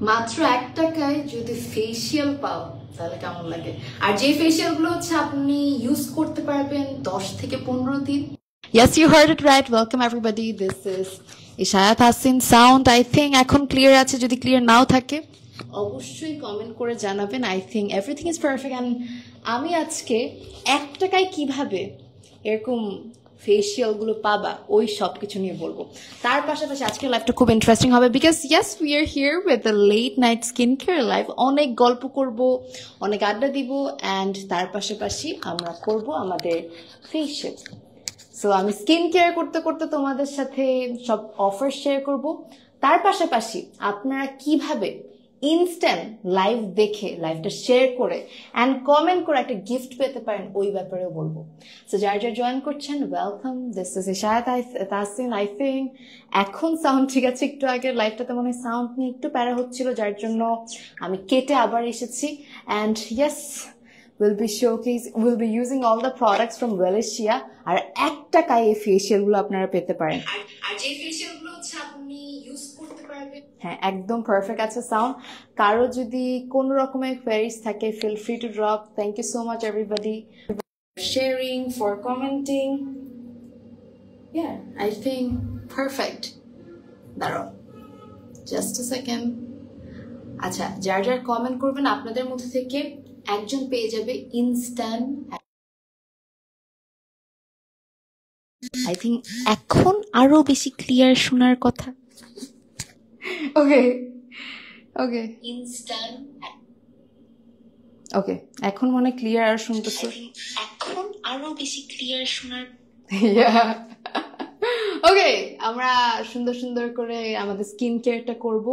মাত্র 1 টাকায় যদি ফেসিয়াল পাও তাহলে কেমন লাগে? আর যে ফেসিয়াল গুলো হচ্ছে আপনি ইউজ করতে পারবেন 10 থেকে 15 দিন। Yes, you heard it right. Welcome everybody. This is Ishayat Hassin. Sound I think এখন ক্লিয়ার আছে, যদি ক্লিয়ার নাও থাকে অবশ্যই কমেন্ট করে জানাবেন। I think everything is perfect and আমি আজকে 1 টাকায় কিভাবে এরকম ফেসিয়াল গুলো পাবা ওই সব কিছু নিয়ে বলবো। তার পাশাপাশি আজকের লাইভটা খুব ইন্টারেস্টিং হবে because yes we are here with the late night skin care live. অনেক গল্প করব, অনেক আড্ডা দিব অ্যান্ড তার পাশাপাশি আমরা করব আমাদের ফেসিয়াল। সো আমি স্কিন কেয়ার করতে করতে তোমাদের সাথে সব অফার শেয়ার করব। তার পাশাপাশি আপনারা কিভাবে ইনস্ট্যান্ট লাইভ দেখে লাইভটা শেয়ার করে অ্যান্ড কমেন্ট করে একটা গিফট পেতে পারেন ওই ব্যাপারেও বলবো। সো যারা যারা জয়েন করছেন welcome. This is Ishayat Hasin. I think এখন সাউন্ড ঠিক আছে। একটু আগের লাইভটাতে মনে হয় সাউন্ড নিয়ে একটু প্যারা হচ্ছিল, যার জন্য আমি কেটে আবার এসেছি। And yes, we'll be using all the products from Wellisia আর 1 টাকায় এই ফেসিয়াল গুলো আপনারা পেতে পারেন। আর যে ফেসিয়াল গুলো হচ্ছে আপনি ইউজ করতে পারবেন। হ্যাঁ, একদম পারফেক্ট আছে সাউন্ড। কারো যদি কোনো রকমের কোয়েরিজ থাকে feel free to drop. Thank you so much everybody sharing, for commenting. Yeah, I think perfect. দাঁড়াও জাস্ট আ সেকেন্ড। আচ্ছা, যারা যারা কমেন্ট করবেন আপনাদের মধ্যে থেকে একজন পেয়ে যাবে ইনস্ট্যান্ট। আই থিঙ্ক এখন আরো বেশি ক্লিয়ার শোনার কথা। ওকে ওকে ইনস্ট্যান্ট। ওকে, এখন মনে ক্লিয়ার আর শুনতেছো? এখন আরো বেশি ক্লিয়ার শোনার। ওকে, আমরা সুন্দর সুন্দর করে আমাদের স্কিন কেয়ারটা করব।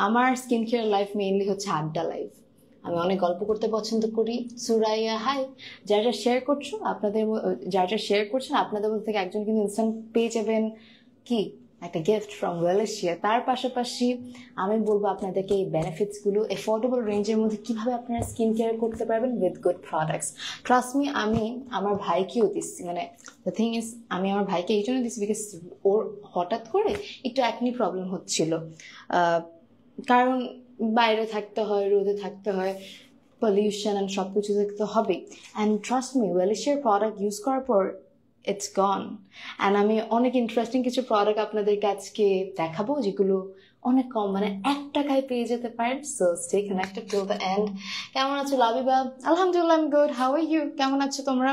আমার স্কিন কেয়ার লাইফ মেইনলি হচ্ছে আড্ডা লাইফ। আমি অনেক গল্প করতে পছন্দ করি। সুরাইয়া হাই, যারা যারা শেয়ার করছো আপনাদের মধ্যে থেকে একজন কিন্তু ইনস্ট্যান্ট পেয়ে যাবেন কি একটা গিফট ফ্রম ওয়েলেশিয়া। তার পাশাপাশি আমি বলবো আপনাদেরকে এই বেনিফিটসগুলো এফোর্ডেবল রেঞ্জের মধ্যে কিভাবে আপনারা স্কিন কেয়ার করতে পারবেন with good products. Trust me, আমি আমার ভাইকেও দিচ্ছি। মানে দ্য থিং ইজ, আমি আমার ভাইকে এই জন্য দিচ্ছি বিকজ ওর হঠাৎ করে একটু অ্যাকনি প্রবলেম হচ্ছিল। কারণ বাইরে থাকতে হয়, রোদে থাকতে হয়, পলিউশন অ্যান্ড সব কিছু দেখতে হবে। অ্যান্ড ট্রাস্ট মি, ওয়েলেশিয়ার প্রোডাক্ট ইউজ করার পর ইটস গন। অ্যান্ড আমি অনেক ইন্টারেস্টিং কিছু প্রোডাক্ট আপনাদেরকে আজকে দেখাবো যেগুলো অনেক কম, মানে 1 টাকায় পেয়ে যেতে পারেন। So stay connected till the end. কেমন আছো লাবিবা? আলহামদুলিল্লাহ, I am good. How are you? কেমন আছো তোমরা?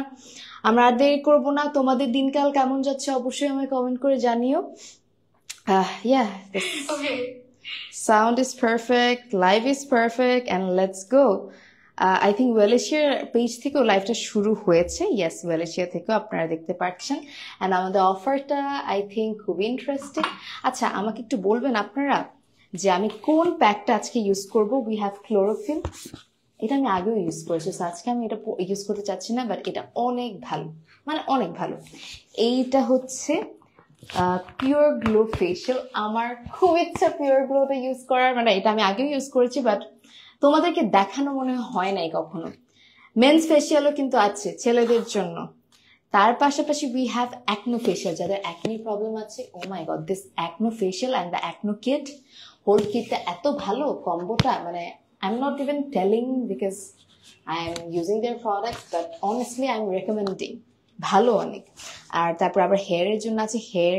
আমরা আর দেরি করবো না। তোমাদের দিনকাল কেমন যাচ্ছে অবশ্যই আমায় কমেন্ট করে জানিও। Sound is perfect, live is perfect, and let's go. I think ওয়েলেশিয়ার পেজ থেকেও লাইভটা শুরু হয়েছে। ইয়েস, ওয়েলেশিয়া থেকেও আপনারা দেখতে পাচ্ছেন। অ্যান্ড আমাদের অফারটা আই থিঙ্ক খুবই ইন্টারেস্টিং। আচ্ছা, আমাকে একটু বলবেন আপনারা যে আমি কোন প্যাকটা আজকে ইউজ করব। We have chlorophyll. এটা আমি আগেও ইউজ করেছি, আজকে আমি এটা ইউজ করতে চাচ্ছি না, বাট এটা অনেক ভালো, মানে অনেক ভালো। এইটা হচ্ছে পিওর গ্লো ফেশিয়াল। আমার খুব ইচ্ছা পিওর গ্লোটা ইউজ করার, মানে এটা আমি আগেও ইউজ করেছি বাট তোমাদেরকে দেখানো মনে হয় নাই কখনো। মেন্স ফেশিয়ালও কিন্তু আছে ছেলেদের জন্য। তার পাশাপাশি উই হ্যাভ অ্যাকনো ফেশিয়াল, যাদের অ্যাকনি প্রবলেম আছে। Oh my god, this acne facial and the acne kit, whole কিটটা এত ভালো কম্বোটা, মানে I am not even telling because I am using their product, but honestly I am recommending, ভালো অনেক। আর তারপর আবার হেয়ারের জন্য আছে হেয়ার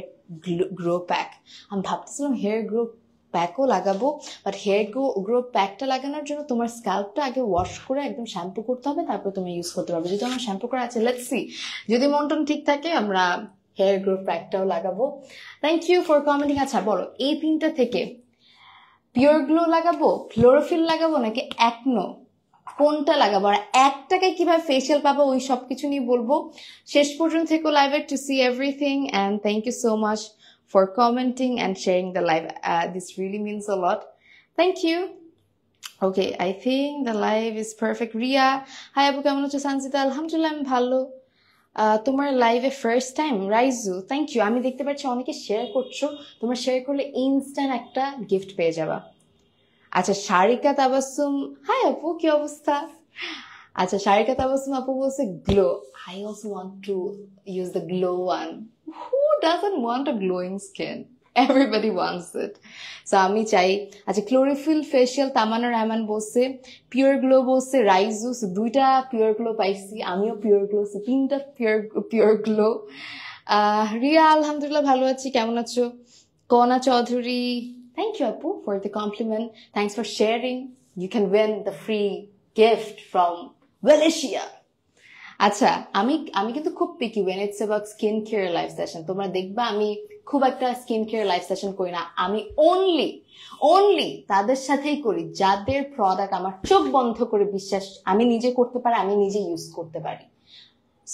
গ্রো প্যাক। আমি ভাবতেছিলাম হেয়ার গ্রো প্যাকও লাগাবো, বাট হেয়ার গ্রো প্যাকটা লাগানোর জন্য তোমার স্ক্যাল্পটা আগে ওয়াশ করে একদম শ্যাম্পু করতে হবে, তারপর তুমি ইউজ করতে পারবে। যদি আমার শ্যাম্পু করা আছে, লেটস সি, যদি মন টন ঠিক থাকে আমরা হেয়ার গ্রো প্যাকটাও লাগাবো। Thank you for commenting. আচ্ছা বলো, এই 3টা থেকে পিওর গ্লো লাগাবো, ক্লোরোফিল লাগাবো নাকি অ্যাকনো, কোনটা লাগাবো? আর 1 টাকায় কিভাবে ফেশিয়াল পাবো ওই সব কিছু নিয়ে বলবো। শেষ পর্যন্ত থেকে লাইভে to see everything. And thank you so much for commenting and sharing the live. This really means a lot. Thank you. Okay, I think the live is perfect. Ria, hi abu, কেমন আছো? সানজিদা, আলহামদুলিল্লাহ আমি ভালো। তোমার লাইভে first time? Raiju, thank you. আমি দেখতে পাচ্ছি অনেকে শেয়ার করছো, তোমরা শেয়ার করলে ইনস্ট্যান্ট একটা গিফট পেয়ে যাবা। আচ্ছা, সারিকা তাবাসুম, হাই আপু, কি অবস্থা? আচ্ছা, সারিকা তাবাসুম আপু বলছে glow. I also want to use the glow one. Who doesn't want a glowing skin? Everybody wants it. So আমি চাই আচ্ছা ক্লোরোফিল ফেশিয়াল তামান্না রহমান বলছে, পিওর গ্লো বলছে রাইজু, দুইটা পিওর গ্লো পাইছি, আমিও পিওর গ্লো, তিনটা পিওর গ্লো। রিয়া আলহামদুলিল্লাহ ভালো আছি, কেমন আছো? কনা চৌধুরী, thank you আপু for the compliment, thanks for sharing, you can win the free gift from Wellisia. আচ্ছা আমি কিন্তু খুব পিকি when it's about skin care live session. তোমরা দেখবা আমি খুব একটা স্কিন কেয়ার লাইভ সেশন করি না, আমি অনলি তাদের সাথেই করি যাদের প্রোডাক্ট আমার চোখ বন্ধ করে বিশ্বাস আমি নিজে করতে পারি, আমি নিজে ইউজ করতে পারি।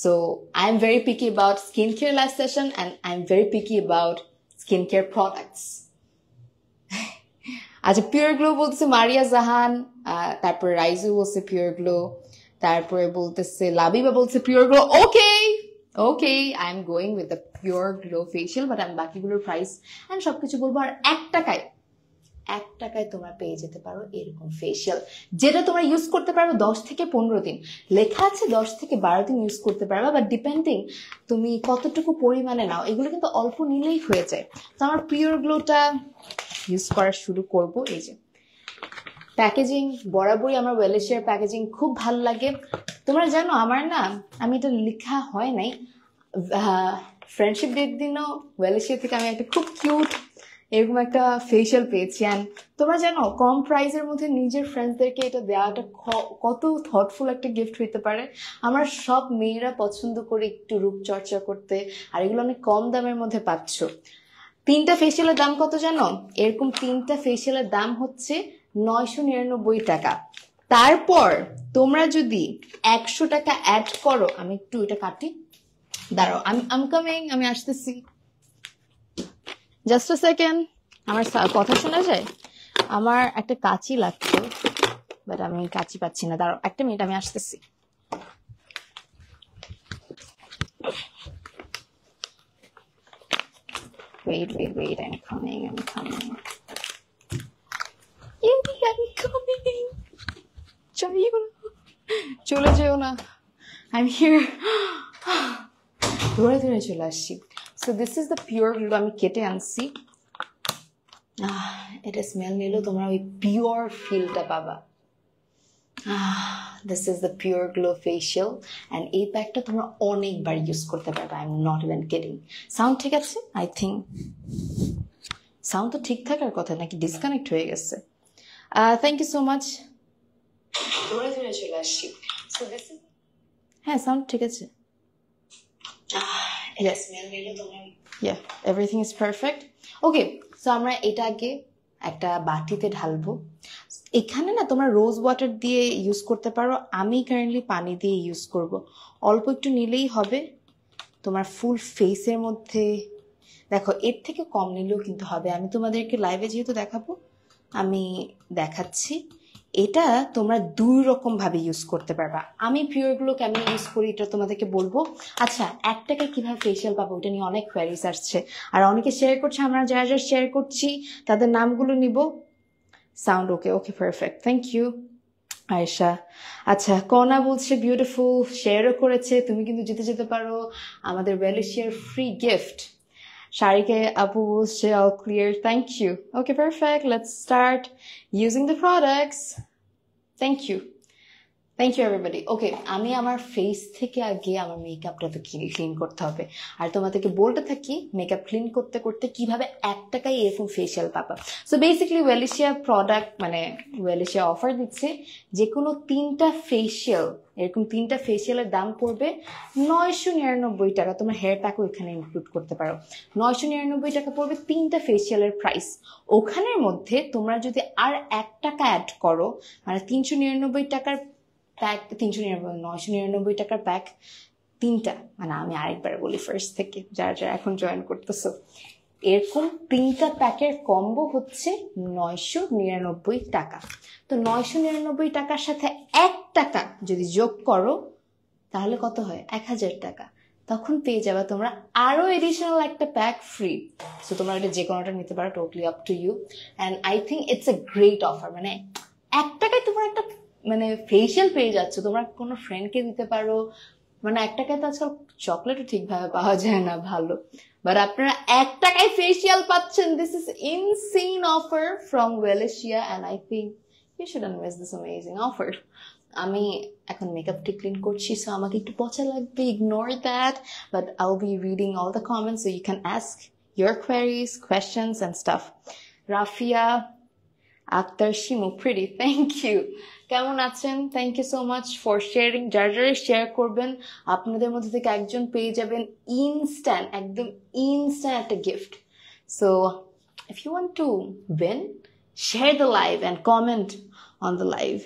So I'm very picky about skincare live session and I'm very picky about skincare products. আচ্ছা পিওর গ্লো বলতেছে মারিয়া জাহান, তারপর রাইজু বলছে পিওর গ্লো, তারপরে বলতেছে লাবিবা বলছে pure glow. Okay I am going with the pure glow facial, but আমি বাকিগুলোর price and সবকিছু বলবো। আর এক টাকায় তোমরা পেয়ে যেতে পারো এরকম ফেশিয়াল, যেটা তোমরা ইউজ করতে পারবে 10 থেকে 15 দিন। লেখা আছে 10 থেকে 12 দিন ইউজ করতে পারবে, বাট ডিপেন্ডিং তুমি কতটুকু পরিমাণে নাও, এগুলো কিন্তু অল্প নিলেই হয়ে যায়। তো আমার পিওর গ্লোটা ইউজ করা শুরু করব। এই যে প্যাকেজিং, বরাবরই আমার ওয়েলেশিয়ার প্যাকেজিং খুব ভালো লাগে। তোমরা জানো আমার না, আমি এটা লেখা হয় নাই, ফ্রেন্ডশিপ ডের দিনও ওয়েলেশিয়া থেকে আমি একটা খুব কিউট এরকম একটা ফেশিয়াল পেয়েছি। অ্যান্ড তোমরা জানো কম প্রাইসের মধ্যে নিজের ফ্রেন্ডসদেরকে এটা দেওয়াটা কত থটফুল একটা গিফট হইতে পারে। আমার সব মেয়েরা পছন্দ করে একটু রূপচর্চা করতে, আর এগুলো অনেক কম দামের মধ্যে পাচ্ছ। 3টা ফেশিয়ালের দাম কত জানো? এরকম 3টা ফেশিয়ালের দাম হচ্ছে 999 টাকা। তারপর তোমরা যদি 100 টাকা অ্যাড করো, আমি একটু এটা কাটি, দাঁড়াও আমি কামিং, আমি আসতেছি, জাস্ট আ সেকেন্ড। আমার কথা শোনা যায়? আমার একটা কাঁচি লাগছে, বাট আমি কাঁচি পাচ্ছি না, দাঁড়াও একটা মিনিট, আমি আসতেছি। Wait, I'm coming. চলে যেও না, I'm here. ধরে চলে আসছি। So this is the pure glue, আমি কেটে আনছি। এটা স্মেল নিলেও তোমরা ওই পিওর ফিলটা পাবা। This is the pure glow facial and এই প্যাকটা তোমরা অনেকবার ইউজ করতে পারবে, I'm not even kidding. Sound ঠিক আছে? I think সাউন্ড তো ঠিক থাকার কথা, নাকি ডিসকানেক্ট হয়ে গেছে? Thank you so much. ধরে চলে আসছি। So this is, হ্যাঁ সাউন্ড ঠিক আছে। এটা স্মেল নিলেও তোমরা, yeah, everything is perfect. Okay, so আমরা এটা আগে একটা বাটিতে ঢালবো। এখানে না তোমরা রোজ ওয়াটার দিয়ে ইউজ করতে পারো, আমি কারেন্টলি পানি দিয়ে ইউজ করব। অল্প একটু নিলেই হবে। তোমার ফুল ফেসের মধ্যে দেখো, এর থেকে কম নিলেও কিন্তু হবে। আমি তোমাদেরকে লাইভে যেহেতু দেখাবো, আমি দেখাচ্ছি। এটা তোমরা 2 রকম ভাবে ইউজ করতে পারবা। আমি পিওর গ্লো কেমন ইউজ করি এটা তোমাদেরকে বলবো। আচ্ছা 1 টাকায় কিভাবে ফেশিয়াল পাবো, ওটা নিয়ে অনেক কোয়ারিজ আসছে, আর অনেকে শেয়ার করছে। আমরা যারা শেয়ার করছি তাদের নামগুলো নিব। Sound okay perfect, thank you Ayesha. আচ্ছা কনা বলছে বিউটিফুল, শেয়ারও করেছে। তুমি কিন্তু যেতে পারো আমাদের ওয়েলেশিয়ার ফ্রি গিফট। Sharike Apu বলছে all clear, thank you. Okay, perfect. Let's start using the products. Thank you everybody. Okay, আমি আমার ফেস থেকে আগে আমার মেকআপটা তো ক্লিন করতে হবে, আর তোমাদেরকে বলতে থাকি মেকআপ ক্লিন করতে করতে কিভাবে 1 টাকায় এরকম ফেশিয়াল পাবা। সো বেসিক্যালি ওয়েলেশিয়া প্রোডাক্ট, মানে ওয়েলেশিয়া অফার দিচ্ছে, যে কোনো 3টা ফেশিয়াল, এরকম 3টা ফেশিয়ালের দাম পড়বে 999 টাকা। তোমরা হেয়ার প্যাকও এখানে ইনক্লুড করতে পারো। 999 টাকা পড়বে 3টা ফেশিয়ালের প্রাইস। ওখানের মধ্যে তোমরা যদি আর 1 টাকা অ্যাড করো, মানে 399 টাকার প্যাক, 999 টাকার প্যাক 3টা, মানে আমি আরেকবার বলি ফার্স্ট থেকে, যারা এখন জয়েন করতেছো, এরকম 3টা প্যাকের কম্বো হচ্ছে 999 টাকা। তো 999 টাকার সাথে 1 টাকা যদি যোগ করো তাহলে কত হয়? 1000 টাকা। তখন পেয়ে যাবে তোমরা আরো এডিশনাল একটা প্যাক ফ্রি। সো তোমরা এটা যে কোনোটা নিতে পারো, totally up to you. And I think it's a great offer. মানে 1 টাকায় তোমরা একটা মানে ফেশিয়াল পেয়ে যাচ্ছ, তোমরা কোনো ফ্রেন্ডকে দিতে পারো, মানে 1 টাকায় তো আজকাল চকলেটও ঠিকভাবে পাওয়া যায় না ভালো, বাট আপনারা 1 টাকায় ফেসিয়াল পাচ্ছেন। This is insane offer from Welesia and I think you shouldn't miss this amazing offer. আমি এখন মেকআপটি ক্লিন করছি, সো আমাকে একটু পচা লাগবে, ignore that, but I will be reading all the comments so you can ask your queries, questions and stuff. Rafia Akhtar Shimu, pretty, thank you. কেমন আছেন? Thank you so much for sharing. যারা যারা share করবেন আপনাদের মধ্যে থেকে একজন পেয়ে যাবেন ইনস্ট্যান্ট, একদম ইনস্ট্যান্ট একটা gift. So if you want to win, share the live and comment on the live.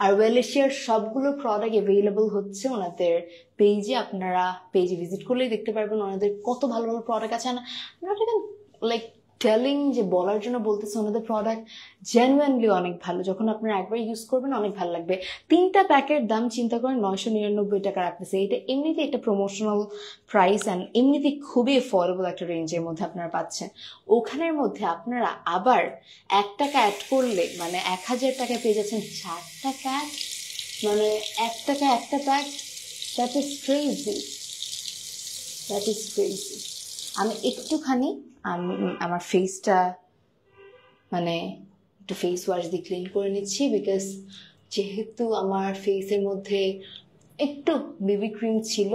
আর ওয়েলেশিয়ার সবগুলো প্রোডাক্ট অ্যাভেলেবল হচ্ছে ওনাদের পেজে, আপনারা পেজে ভিজিট করলেই দেখতে পারবেন ওনাদের কত ভালো ভালো প্রোডাক্ট আছে। নট ইভেন লাইক টেলিং যে বলার জন্য বলতেছে, ওনাদের প্রোডাক্ট জেনুইনলি অনেক ভালো। যখন আপনারা একবার ইউজ করবেন অনেক ভালো লাগবে। 3টা প্যাকের দাম চিন্তা করেন 999 টাকা রাখতেছে। এটা এমনিতে একটা প্রমোশনাল প্রাইস অ্যান্ড এমনিতে খুবই অ্যাফোর্ডেবল একটা রেঞ্জের মধ্যে আপনারা পাচ্ছেন। ওখানের মধ্যে আপনারা আবার 1 টাকা অ্যাড করলে মানে 1000 টাকায় পেয়ে যাচ্ছেন 4টা প্যাক, মানে 1 টাকা একটা pack. That is crazy, that is crazy. আমি একটুখানি আমার ফেসটা মানে একটু ফেস ওয়াশ দিয়ে ক্লিন করে নিচ্ছি, বিকজ যেহেতু আমার ফেসের মধ্যে একটু বেবি ক্রিম ছিল,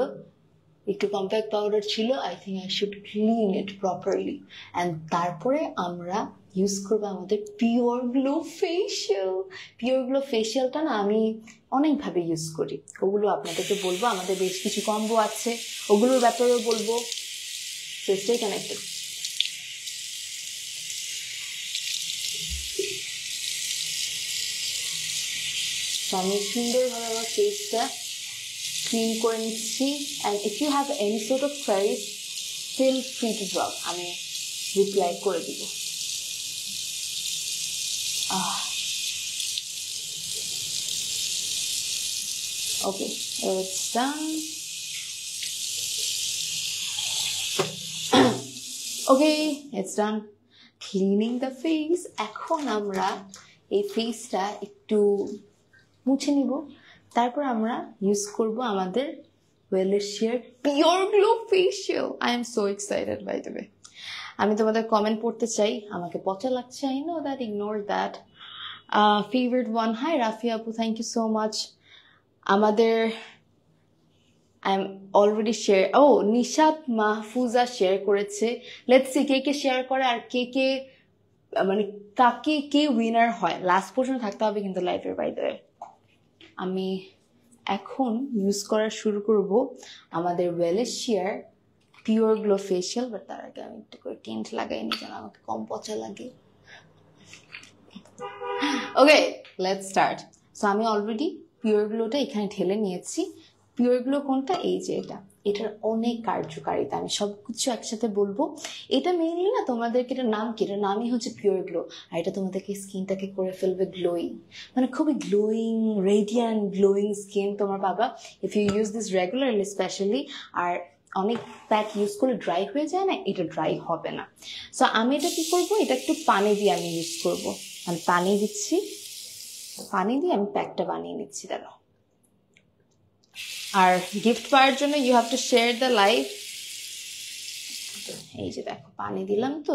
একটু কম্প্যাক্ট পাউডার ছিল, I think I should clean it properly and তারপরে আমরা ইউজ করবো আমাদের pure glow facial. Pure glow ফেশিয়ালটা না আমি অনেকভাবে ইউজ করি, ওগুলো আপনাদেরকে বলবো। আমাদের বেশ কিছু কম্বো আছে, ওগুলোর ব্যাপারেও বলবো। So stay connected. So আমি সুন্দরভাবে আমার ফেসটা ক্লিন করে নিচ্ছি। And if you have any sort of queries feel free to drop, আমি রিপ্লাই করে দিব। Okay, it's done. Okay, it's done cleaning the face. এখন আমরা এই ফেসটা একটু মুছে নিব, তারপর আমরা ইউজ করব আমাদের ওয়েলেশিয়ার pure glow facial. I am so excited by the way. আমি তোমাদের কমেন্ট পড়তে চাই, আমাকে পচা লাগছে, I know that, ignore that. Favourite one, hi Rafia আপু, থ্যাংক ইউ সো মাচ। আমাদের আই এম অলরেডি শেয়ার, ও নিশাত মাহফুজা শেয়ার করেছে। লেটস সি কে কে শেয়ার করে আর কে কে মানে কাকে কে উইনার হয়। লাস্ট পর্যন্ত থাকতে হবে কিন্তু লাইফের। বাই দ্য ওয়ে আমি এখন ইউজ করা শুরু করব আমাদের ওয়েলেশিয়ার পিওর গ্লো ফেশিয়াল, বাট তার আগে আমি একটু করে টিন্ট লাগাইনি যেন আমাকে কম পচা লাগে। ওকে, লেটস স্টার্ট। সো আমি অলরেডি পিওর গ্লোটা এখানে ঢেলে নিয়েছি। পিওর গ্লো কোনটা? এই যে এটা, এটার অনেক কার্যকারিতা, আমি সব কিছু একসাথে বলবো। এটা মেইনলি না তোমাদেরকে, এটার নাম কি, এটার নামই হচ্ছে পিওর গ্লো। আর এটা তোমাদেরকে স্কিনটাকে করে ফেলবে গ্লোয়িং, মানে খুবই গ্লোয়িং, রেডিয়ান্ট গ্লোয়িং স্কিন তোমার পাবা if you use this regularly specially. আর অনেক প্যাক ইউজ করে ড্রাই হয়ে যায় না, এটা ড্রাই হবে না। সো আমি এটা কি করবো, এটা একটু পানি দিয়ে আমি ইউজ করবো। আমি পানি দিচ্ছি, পানি দিয়ে আমি প্যাকটা বানিয়ে নিচ্ছি। দাঁড়াও, আর গিফট পাওয়ার জন্য you have to share the live. এই যে দেখো পানি দিলাম, তো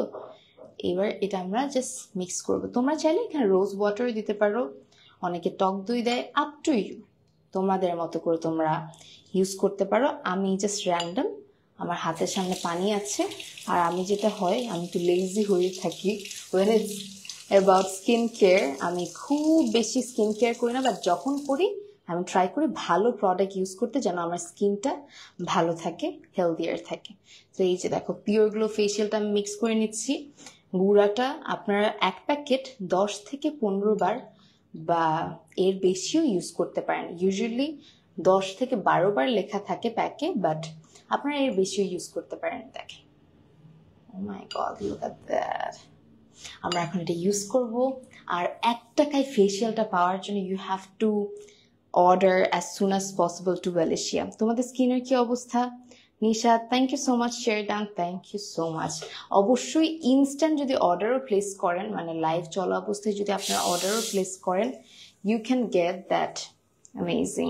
এবার এটা আমরা জাস্ট মিক্স করবো। তোমরা চাইলে এখানে রোজ ওয়াটার দিতে পারো, অনেকে টক দই দেয়, আপ টু ইউ, তোমাদের মতো করে তোমরা ইউজ করতে পারো। আমি জাস্ট র্যান্ডম, আমার হাতের সামনে পানি আছে। আর আমি যেটা হয়, আমি একটু লেজি হয়ে থাকি when it's about skin care. আমি খুব বেশি স্কিন কেয়ার করি না, বাট যখন করি আমি ট্রাই করি ভালো প্রোডাক্ট ইউজ করতে, যেন আমার স্কিনটা ভালো থাকে, হেলদিয়ার থাকে। তো এই যে দেখো পিওর গ্লো ফেশিয়ালটা আমি মিক্স করে নিচ্ছি। গুঁড়াটা আপনারা 1 প্যাকেট 10 থেকে 15 বার বা এর বেশিও ইউজ করতে পারেন। ইউজুয়ালি 10 থেকে 12 বার লেখা থাকে প্যাকে, বাট আপনারা এর বেশিও ইউজ করতে পারেন। দেখেন, ও my god, look at that. আমরা এখন এটা ইউজ করব। আর 1 টাকায় ফেশিয়ালটা পাওয়ার জন্য you have to order as soon as possible to Welesia. তোমাদের স্কিনের কি অবস্থা? Nisha, thank you so much, share done, thank you so much. অবশ্যই ইনস্ট্যান্ট যদি অর্ডারও প্লেস করেন, মানে লাইভ চলা অবস্থায় যদি আপনারা অর্ডারও প্লেস করেন, you can get that amazing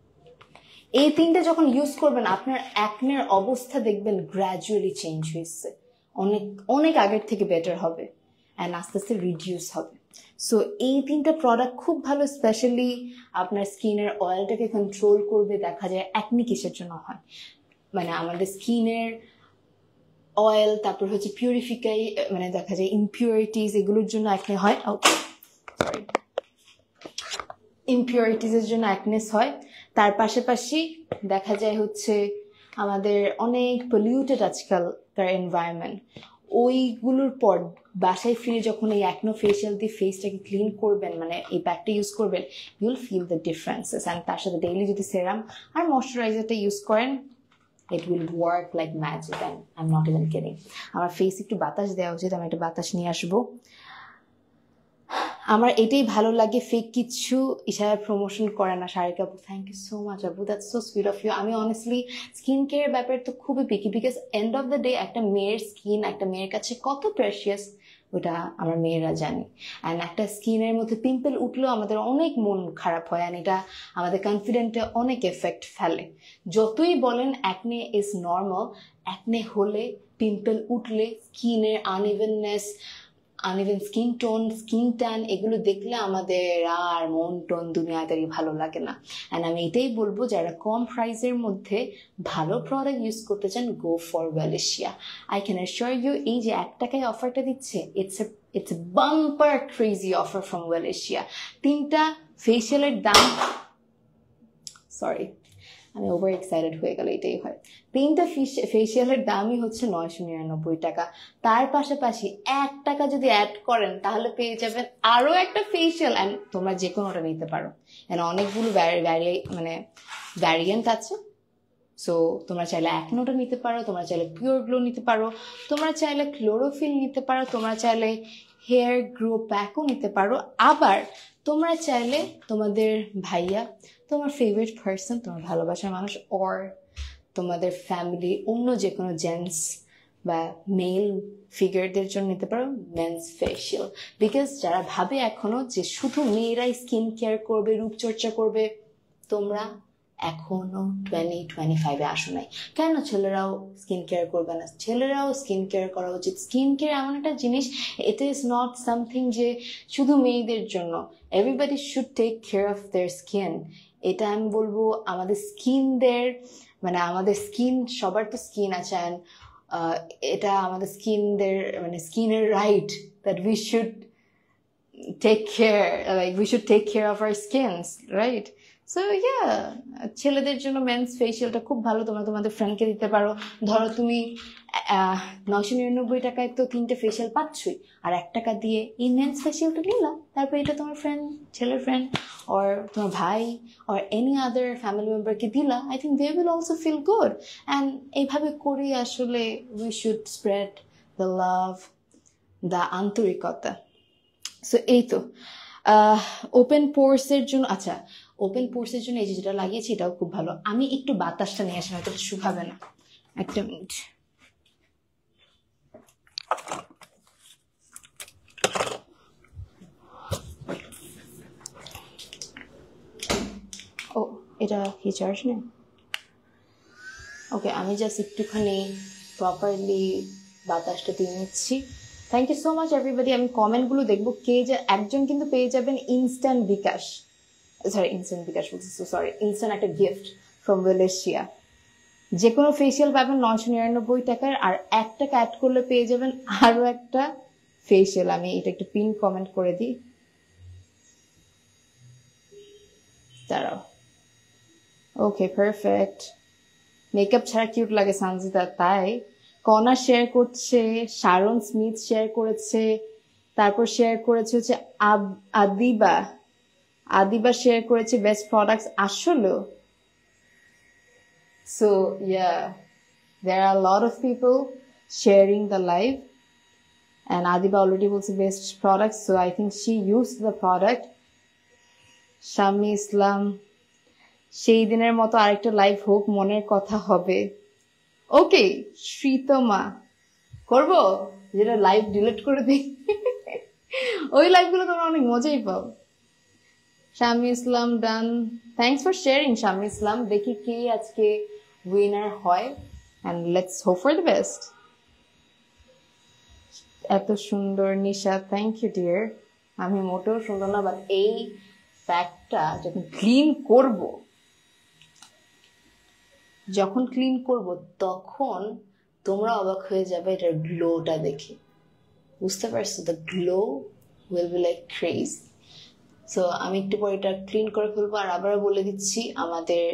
এই তিনটা যখন ইউজ করবেন আপনার অ্যাকনের অবস্থা দেখবেন গ্র্যাজুয়ালি চেঞ্জ হয়েছে, অনেক অনেক আগের থেকে বেটার হবে অ্যান্ড আস্তে আস্তে রিডিউস হবে। সো এই তিনটা প্রোডাক্ট খুব ভালো, স্পেশালি আপনার স্কিনের অয়েলটাকে কন্ট্রোল করবে। দেখা যায় অ্যাকনি কিসের জন্য হয়, মানে আমাদের স্কিনের অয়েল, তারপর হচ্ছে পিউরিফিকাই, মানে দেখা যায় ইমপিউরিটিস, এগুলোর জন্য অ্যাকনে হয়। ওকে সরি, ইমপিউরিটিসের জন্য অ্যাকনেস হয়। তার পাশাপাশি দেখা যায় হচ্ছে আমাদের অনেক পলিউটেড আজকালকার এনভায়রনমেন্ট, ওইগুলোর পর বাসায় ফিরে যখন এই অ্যাকনো ফেশিয়াল দিয়ে ফেসটাকে ক্লিন করবেন, মানে এই প্যাকটা ইউজ করবেন, ইউল ফিল দ্য ডিফারেন্সেস। অ্যান্ড তার সাথে ডেইলি যদি সেরাম আর ময়শ্চারাইজারটা ইউজ করেন, it will work like magic, and I'm not even kidding. আমার ফেস একটু বাতাস দেওয়া উচিত, আমি একটা বাতাস নিয়ে আসবো। আমার এটাই ভালো লাগে, ফেক কিছু ইশারা প্রমোশন করে না সারিকা আপু। থ্যাংক ইউ সো মাচ আপু, that's so sweet of you. আমি অনেস্টলি স্কিন কেয়ার ব্যাপারে তো খুবই picky, because end of the day একটা মেয়ের স্কিন একটা মেয়ের কাছে কত প্রেশিয়াস ওটা আমরা মেয়েরা জানি। অ্যান্ড একটা স্কিনের মধ্যে পিম্পল উঠলেও আমাদের অনেক মন খারাপ হয়, অ্যান্ড এটা আমাদের কনফিডেন্টে অনেক এফেক্ট ফেলে। যতই বলেন অ্যাকনে ইজ নর্মাল, অ্যাকনে হলে, পিম্পল উঠলে, স্কিনের uneven skin tone, skin tan, এগুলো দেখলে আমাদের আর মন টোন দুনিয়াদারি ভালো লাগে না। অ্যান্ড আমি এটাই বলবো, যারা কম প্রাইসের মধ্যে ভালো প্রোডাক্ট ইউজ করতে চান, go for Welesia. I can assure you, এই যে 1 টাকায় অফারটা দিচ্ছে, it's a bumper crazy offer from Welesia. 3টা ফেশিয়ালের দাম, সরি আমি ওভার এক্সাইটেড হয়ে গেল, এটাই হয়। 3টা ফেশিয়ালের দামই হচ্ছে 999 টাকা। তার পাশাপাশি 1 টাকা যদি অ্যাড করেন তাহলে পেয়ে যাবেন আরো একটা ফেশিয়াল, অ্যান্ড তোমরা যে কোনোটা নিতে পারো। অ্যান্ড অনেকগুলো ভ্যারিয়েন্ট আছে। সো তোমরা চাইলে অ্যাকনোটা নিতে পারো, তোমরা চাইলে পিওর গ্লো নিতে পারো, তোমরা চাইলে ক্লোরোফিল নিতে পারো, তোমরা চাইলে হেয়ার গ্রো প্যাকও নিতে পারো, আবার তোমরা চাইলে তোমাদের ভাইয়া, তোমার ফেভারিট পার্সন, তোমার ভালোবাসার মানুষ, অর তোমাদের ফ্যামিলি অন্য যে কোনো জেন্টস বা মেল ফিগারদের জন্য নিতে পারো মেন্স ফেশিয়াল। বিকজ যারা ভাবে এখনো যে শুধু মেয়েরাই স্কিন কেয়ার করবে, রূপচর্চা করবে, তোমরা এখনো 2025-এ আসো নাই। কেন ছেলেরাও স্কিন কেয়ার করবে না? ছেলেরাও স্কিন কেয়ার করা উচিত। স্কিন কেয়ার এমন একটা জিনিস, ইট ইজ নট সামথিং যে শুধু মেয়েদের জন্য। Everybody should take care of their skin. এটা আমি বলবো আমাদের স্কিনদের, মানে আমাদের স্কিন, সবার তো স্কিন আছে, অ্যান্ড এটা আমাদের স্কিনদের, মানে স্কিনের right that we should take care, like we should take care of our skins, right? So yeah, ছেলেদের জন্য মেন্স ফেশিয়ালটা খুব ভালো, তোমরা তোমাদের ফ্রেন্ডকে দিতে পারো। ধরো তুমি 999 টাকায় তো 3টে ফেশিয়াল পাচ্ছই, আর 1 টাকা দিয়ে এই মেন্স ফেশিয়ালটা নিলাম, তারপর এটা তোমার ফ্রেন্ড, ছেলের ফ্রেন্ড, or তোমার ভাই, or any other family memberকে দিলা, I think they will also feel good. And এইভাবে করে আসলে we should spread the love, the আন্তরিকতা। সো এই তো ওপেন পোর্সের জন্য, আচ্ছা ওপেন পোর্সের জন্য এই যে যেটা লাগিয়েছি এটাও খুব ভালো। আমি একটু বাতাসটা নিয়ে আসি, হয়তো শুকাবে না, একটা মিনিট। ও এটা কি চার্জ নেই? ওকে, আমি জাস্ট একটুখানি প্রপারলি বাতাসটা দিয়ে নিচ্ছি। Thank you so much everybody. আমি কমেন্টগুলো দেখবো, কে যে একজন কিন্তু পেয়ে যাবেন ইনস্ট্যান্ট বিকাশ, ইনস্ট্যান্ট একটা গিফট ফ্রম ওয়েলেশিয়া। যে কোনো ফেশিয়াল পাবেন 999 টাকার, আর 1 টাকা অ্যাড করলে পেয়ে যাবেন আরো একটা ফেশিয়াল। আমি এটা একটু পিন কমেন্ট করে দিই, দাঁড়াও। ওকে পারফেক্ট, মেকআপ ছাড়া কিউট লাগে সানজিদা, তাই কনা শেয়ার করছে, শারন স্মিথ শেয়ার করেছে, তারপর শেয়ার করেছে হচ্ছে আদিবা শেয়ার করেছে বেস্ট প্রোডাক্টস আসলে। So yeah, there are a lot of people sharing the live, and Adiba already বলছে best products, so I think she used the product. শামি ইসলাম, সেই দিনের মতো আরেকটা লাইভ হোক, মনের কথা হবে। ওকে শ্রীতমা, করবো যেটা লাইভ ডিলিট করে দিই। ওই লাইভগুলো তোমরা অনেক মজাই পাও। শামি ইসলাম ডান, থ্যাংকস ফর শেয়ারিং শামি ইসলাম। দেখি কে আজকে উইনার হয়, and let's hope for the best. এত সুন্দর নিশা, থ্যাংক ইউ ডিয়ার। আমি মোটেও সুন্দর না, বাট এই ফ্যাক্টটা যখন ক্লিন করব তখন তোমরা অবাক হয়ে যাবে এটার গ্লোটা দেখে, বুঝতে পারছো? The glow will be like craze. So আমি একটু পরে এটা ক্লিন করে ফেলবো। আর আবার বলে দিচ্ছি, আমাদের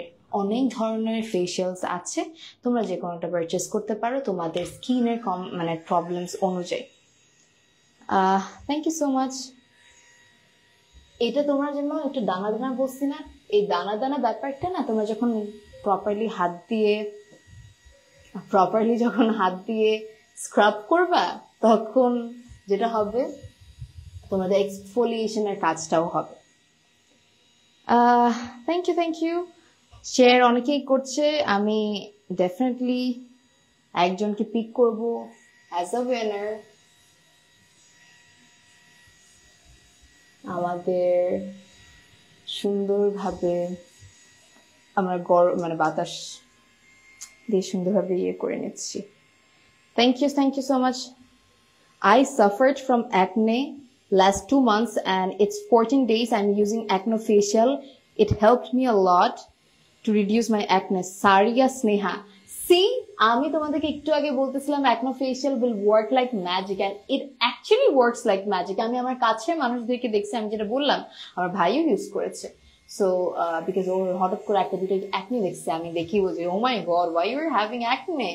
অনেক ধরনের ফেশিয়ালস আছে, তোমরা যে কোনোটা পারচেস করতে পারো তোমাদের স্কিনের মানে প্রবলেমস অনুযায়ী। Thank you so much. এটা তোমরা জন্য একটু দানা দানা বসছি না, এই দানা দানা ব্যাপারটা না, তোমরা যখন প্রপারলি হাত দিয়ে স্ক্রাব করবা তখন যেটা হবে তোমাদের এক্সফোলিয়েশনের কাজটাও হবে। Thank you. শেয়ার অনেকেই করছে, আমি ডেফিনেটলি একজনকে পিক করব অ্যাজ আ উইনার। আমাদের সুন্দরভাবে আমরা মানে বাতাস দিয়ে সুন্দরভাবে করে নিচ্ছি। Thank you so much. I suffered from acne last 2 months and it's 14 days I'm using Acne Facial. It helped me a lot to reduce my acne. Saria Sneha. See, আমি তোমাদেরকে একটু আগে বলতেছিলাম Acne Facial will work like magic, and it actually works like magic. আমি আমার কাছের মানুষদেরকে দেখছি, আমি যেটা বললাম আমার ভাইও ইউজ করেছে। So because ওর হঠাৎ করে একটা দুটো acne দেখছে, আমি দেখি বলছি oh my god, why you are having acne?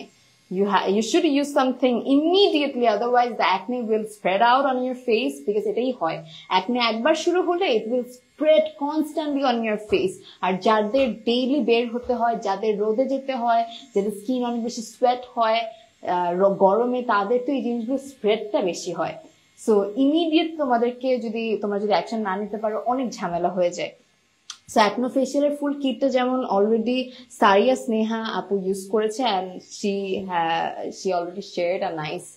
You should use something immediately, otherwise the acne will spread out on your face, because এটাই হয়, acne একবার শুরু হলে it will spread constantly on your face. আর যাদের daily বের হতে হয়, যাদের রোদে যেতে হয়, যাদের স্কিন অনেক বেশি সোয়েট হয় গরমে, তাদের তো এই জিনিসগুলো স্প্রেডটা বেশি হয়। সো ইমিডিয়েট তোমরা যদি অ্যাকশন না নিতে পারো অনেক ঝামেলা হয়ে যায়। সো অ্যাকনো ফেশিয়ালের ফুল কিটটা যেমন অলরেডি সারিয়া স্নেহা আপু ইউজ করেছে, and she already shared a nice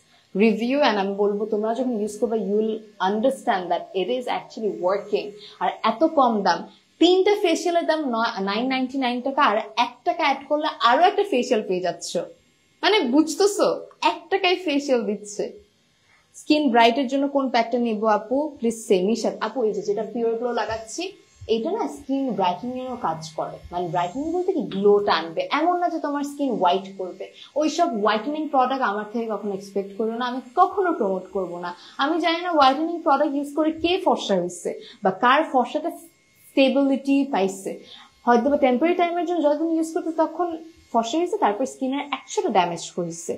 review, and আমি বলবো তোমরা যখন ইউজ করবে you will understand that it is actually working. আর এত কম দাম, 3টা ফেশিয়ালের দাম 999 টাকা, আর 1 টাকা অ্যাড করলে আরো একটা ফেশিয়াল পেয়ে যাচ্ছ, মানে বুঝতেছো 1 টাকায় ফেশিয়াল দিচ্ছে। স্কিন ব্রাইটের জন্য কোন প্যাকটা নিব আপু প্লিজ? সেমিশাত আপু, এই যেটা পিওর গ্লো লাগাচ্ছি এটা না স্কিন ব্রাইটেনিং এরও কাজ করে, মানে ব্রাইটেনিং বলতে কি গ্লোটা আনবে, এমন না যে তোমার স্কিন হোয়াইট করবে। ওইসব হোয়াইটেনিং প্রোডাক্ট আমার থেকে কখনো এক্সপেক্ট করো না, আমি কখনো প্রমোট করব না। আমি জানি না হোয়াইটেনিং প্রোডাক্ট ইউজ করে কে ফর্সা হয়েছে বা কার ফর্সাটা স্টেবিলিটি পাইছে। হয়তো বা টেম্পোরারি টাইমের জন্য যতদিন ইউজ করতে তখন ফর্সা হয়েছে, তারপর স্কিনের একসাথে ড্যামেজ করেছে।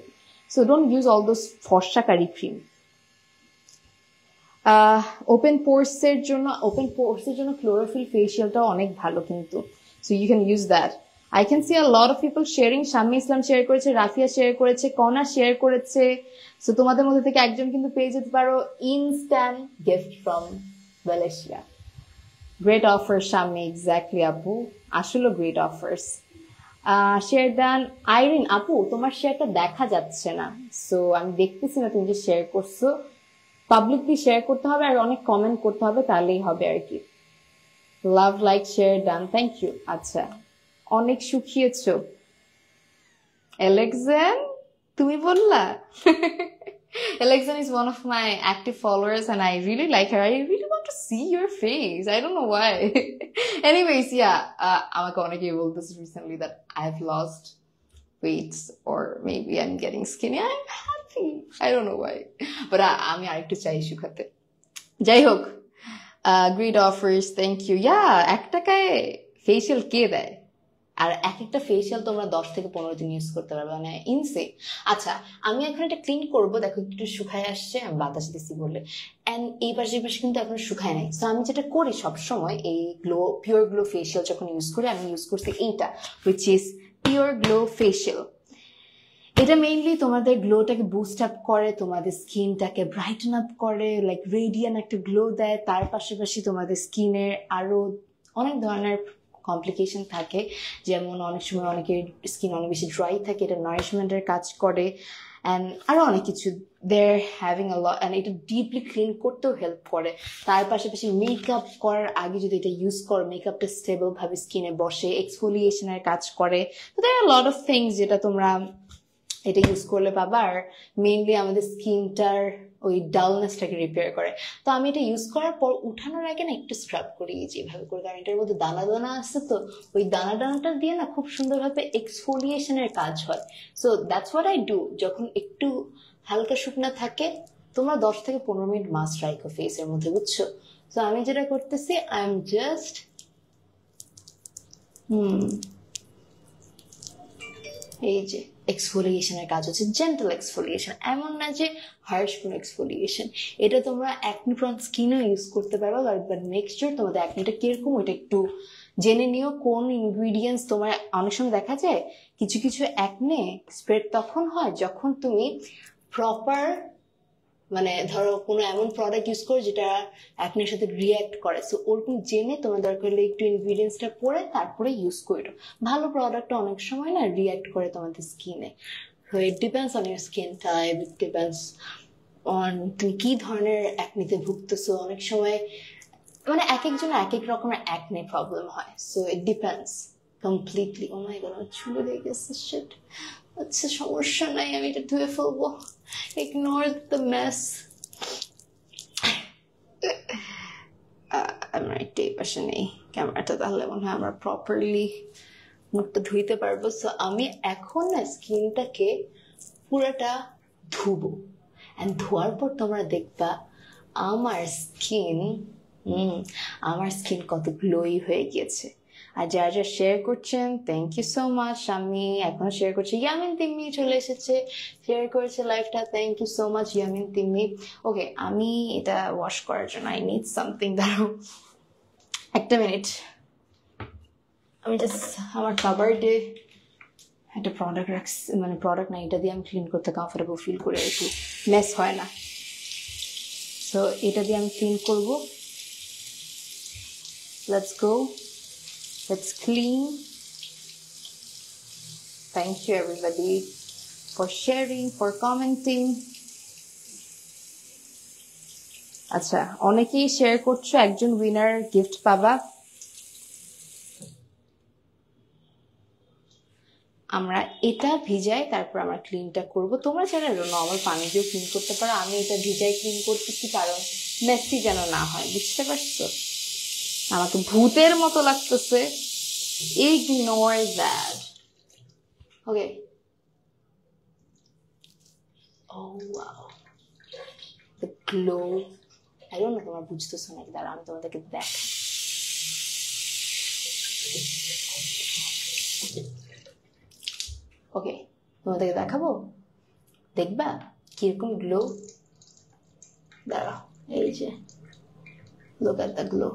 So don't use all those ফর্সাকারী ক্রিম। ওপেন পোর্সের জন্য ক্লোরোফিল ফেশিয়ালটাও অনেক ভালো কিন্তু, so you can use that. I can see a lot of people sharing. Shammi Islam share করেছে, রাফিয়া শেয়ার করেছে, কনা শেয়ার করেছে। সো তোমাদের মধ্যে থেকে একজন কিন্তু পেয়ে যেতে পারো instant gift from Welesia. Great offer Shammi, exactly আপু, আসলে গ্রেট অফার্স। শেয়ার দেন আইরিন আপু, তোমার শেয়ারটা দেখা যাচ্ছে না, সো আমি দেখতেছি না তুমি যে শেয়ার করছো। পাবলিকলি শেয়ার করতে হবে আর অনেক কমেন্ট করতে হবে, তাহলেই হবে আর কি। Love, like, share done, thank you. আচ্ছা, অনেক শুকিয়েছো এলেক্সান, তুমি বললা? Alexan is one of my active followers and I really like her. I really want to see your face. I don't know why. Anyways, yeah, আমাকে অনেকেই বলতেছে recently that I've lost weight or maybe I'm getting skinny. I'm happy. I don't know why. But আমি আরেকটু চাই শুকাতে। যাই হোক, great offers, thank you. Yeah, 1 টাকায় ফেশিয়াল কে দেয়? আর একটা ফেশিয়াল তোমরা 10 থেকে 15 দিন ইউজ করতে পারবে, মানে ইনসেন। আচ্ছা, আমি এখন এটা ক্লিন করব, দেখো একটু শুকায় আসছে, আমি বাতাস দিছি বলে, এন্ড এই পাশে কিন্তু এখন শুকায় নাই। সো আমি যেটা করি সবসময়, এই পিওর গ্লো ফেশিয়াল যখন ইউজ করি, আমি ইউজ করছি এইটা, which is pure glow facial. এটা মেইনলি তোমাদের গ্লোটাকে বুস্ট আপ করে, তোমাদের স্কিনটাকে ব্রাইটেন আপ করে, লাইক রেডিয়ান একটা গ্লো দেয়। তার পাশাপাশি তোমাদের স্কিনের আরো অনেক ধরনের কমপ্লিকেশন থাকে, যেমন অনেক সময় অনেকের স্কিন অনেক বেশি ড্রাই থাকে, এটা নারিশমেন্টের কাজ করে, অ্যান্ড আরো অনেক কিছু they're having a lot, and এটা ডিপলি ক্লিন করতেও হেল্প করে। তার পাশাপাশি মেকআপ করার আগে যদি এটা ইউজ করো, মেকআপটা স্টেবল ভাবে স্কিনে বসে, এক্সফোলিয়েশনের কাজ করে। তো there are a lot of things যেটা তোমরা এটা ইউজ করলে পাবা। আর মেইনলি আমাদের স্কিনটার ওই ডালনেসটাকে রিপেয়ার করে। তো আমি এটা ইউজ করার পর উঠানোর আগে না একটু স্ক্রাব করি যেভাবে করে, কারণ এটার মধ্যে দানা দানা আছে, তো ওই দানা দানাটা দিয়ে না খুব সুন্দরভাবে এক্সফোলিয়েশনের কাজ হয়। So that's what I do. যখন একটু হালকা শুকনা থাকে, তোমরা 10 থেকে 15 মিনিট মাস্ট রাখো ফেসের মধ্যে, বুঝছো? সো আমি যেটা করতেছি, আই এম জাস্ট এই যে এক্সফোলিয়েশনের কাজ হচ্ছে, জেন্টাল এক্সফোলিয়েশন, এমন না যে হার্শ কোনো এক্সফোলিয়েশন। এটা তোমরা অ্যাকনি প্রন স্কিনও ইউজ করতে পারো, বাট মেক শিওর তোমাদের অ্যাকনিটা কিরকম ওইটা একটু জেনে নিও। কোন ইনগ্রিডিয়েন্টস তোমার, অনেক সময় দেখা যায় কিছু কিছু অ্যাকনে স্প্রেড তখন হয় যখন তুমি প্রপার, মানে ধরো কোনো এমন প্রোডাক্ট ইউজ করো যেটা অ্যাকনের সাথে রিঅ্যাক্ট করে। সো ওরকম জেনে তোমার দরকার হলে একটু ইনগ্রিডিয়েন্টসটা পড়ে তারপরে ইউজ করো। ভালো প্রোডাক্টটা অনেক সময় না রিঅ্যাক্ট করে তোমাদের স্কিনে। So it depends on your skin type, it depends on তুমি কি ধরনের অ্যাকনিতে ভুগতেছো। অনেক সময় মানে এক একজনের এক এক রকমের অ্যাকনে প্রবলেম হয়। So it depends completely. Oh my god, আমার চুলে লেগে গেছে, শিট। আচ্ছা সমস্যা নাই, আমি এটা ধুয়ে ফেলবো। Ignore the mess. আমার একটা এই পাশে নেই ক্যামেরাটা, তাহলে মনে হয় আমরা প্রপারলি মুখটা ধুইতে পারবো। সো আমি এখন না স্কিনটাকে পুরোটা ধুবো, অ্যান্ড ধোয়ার পর তোমরা দেখবা আমার স্কিন কত গ্লোই হয়ে গিয়েছে। আর যারা যারা শেয়ার করছেন, থ্যাংক ইউ সো মাচ। আমি এখন শেয়ার করছি, ইয়ামিন তিম্মি চলে এসেছে, শেয়ার করেছে লাইভটা, thank you so much Yamin Timmi. Okay, আমি এটা ওয়াশ করার জন্য আই নিড সামথিং, দাঁড়াও একটা মিনিট। আমি জাস্ট আমার কাবার্ডে একটা প্রোডাক্ট রাখছি, মানে প্রোডাক্ট না, এটা দিয়ে আমি ক্লিন করতে কমফোর্টেবল ফিল করি, একটু মেস হয় না। সো এটা দিয়ে আমি ক্লিন করবো। Let's go, let's clean. Thank you everybody for sharing, for commenting. আচ্ছা, অনেকেই শেয়ার করছো, একজন উইনার গিফট পাবা। আমরা এটা ভিজাই, তারপর আমরা ক্লিনটা করব। তোমরা চাইলে নর্মাল পানি দিয়ে ক্লিন করতে পারো, আমি এটা ভিজাই ক্লিন করতেছি কারণ মেসি যেন না হয়, বুঝতে পারছো? আমাকে ভূতের মতো লাগতেছে। Ignore that. Okay. Oh wow. The glow. I don't know তোমরা বুঝতেছো নাকি, দাঁড়া আমি তোমাদেরকে দেখ। ওকে, তোমাদেরকে দেখাবো, দেখবা কিরকম গ্লো। দাঁড়াও, এই যে look at the glow.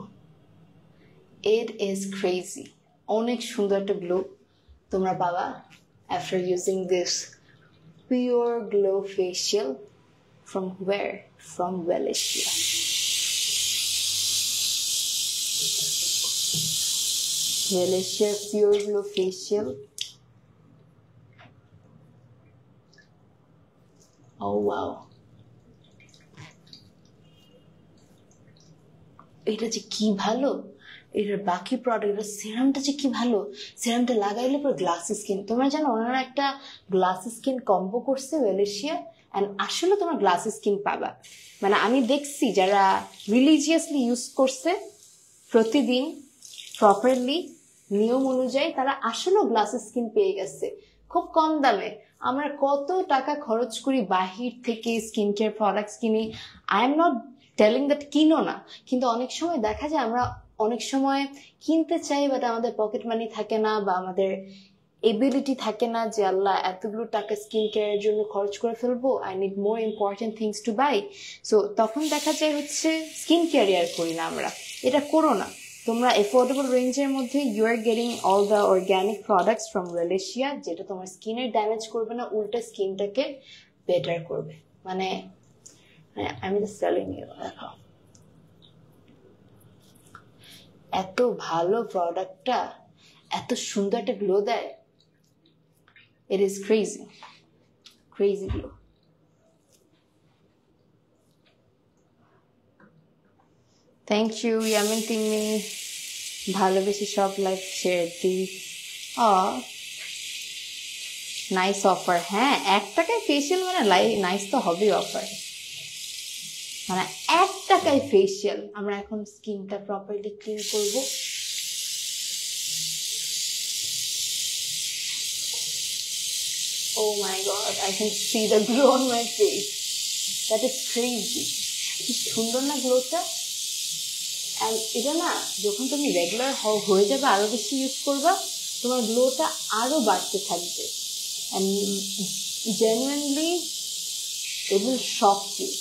It is crazy. অনেক সুন্দর একটা গ্লো তোমরা পাবা after using this pure glow facial from where? From Wellisia. Wellisia pure glow facial. Oh wow. এটা যে কি ভালো, এটার বাকি প্রোডাক্ট, সিরামটা যে কি ভালো। সিরামটা লাগাইলে পুরো গ্লাসি স্কিন। তোমরা জানো ওনারা একটা গ্লাসি স্কিন কম্বো করছে ওয়েলেশিয়া, অ্যান্ড আসলে তোমরা গ্লাসি স্কিন পাবা। মানে আমি দেখছি যারা রিলিজিয়াসলি ইউজ করছে প্রতিদিন প্রপারলি নিয়ম অনুযায়ী, তারা আসলেও গ্লাসি স্কিন পেয়ে গেছে খুব কম দামে। আমরা কত টাকা খরচ করি বাহির থেকে স্কিন কেয়ার প্রোডাক্টস কিনি। I am not telling that কিনো না, কিন্তু অনেক সময় দেখা যায় আমরা অনেক সময় কিনতে চাই, বাট আমাদের পকেট মানি থাকে না, বা আমাদের এবিলিটি থাকে না যে আল্লাহ এতগুলো টাকা স্কিন কেয়ারের জন্য খরচ করে ফেলবো, I need more important things to buy. So তখন দেখা যায় হচ্ছে স্কিন কেয়ার আর করি না আমরা। এটা করো না, তোমরা এফোর্ডেবল রেঞ্জের মধ্যে you are getting all the organic products from Welesia, যেটা তোমার স্কিনের ড্যামেজ করবে না, উল্টা স্কিনটাকে বেটার করবে। মানে আমি জাস্ট টেলিং ইউ, দেখো এত ভালো প্রোডাক্টটা, এত সুন্দর একটা গ্লো দেয়। It is crazy, crazy glow. Thank you Yamin Tinni, ভালোবেসে সব লাইফ শেয়ার দিই। Nice offer. হ্যাঁ, 1 টাকায় ফেসিয়াল মানে নাইস তো হবেই অফার, মানে 1 টাকায় ফেসিয়াল। আমরা এখন স্কিনটা প্রপারলি ক্লিন করব। Oh my god, I can see the glow on my face. That is crazy. কি সুন্দর না গ্লোটা? And এটা না যখন তুমি রেগুলার হয়ে যাবে, আরো বেশি ইউজ করবা, তোমার গ্লোটা আরো বাড়তে থাকবে। And genuinely it will shock you.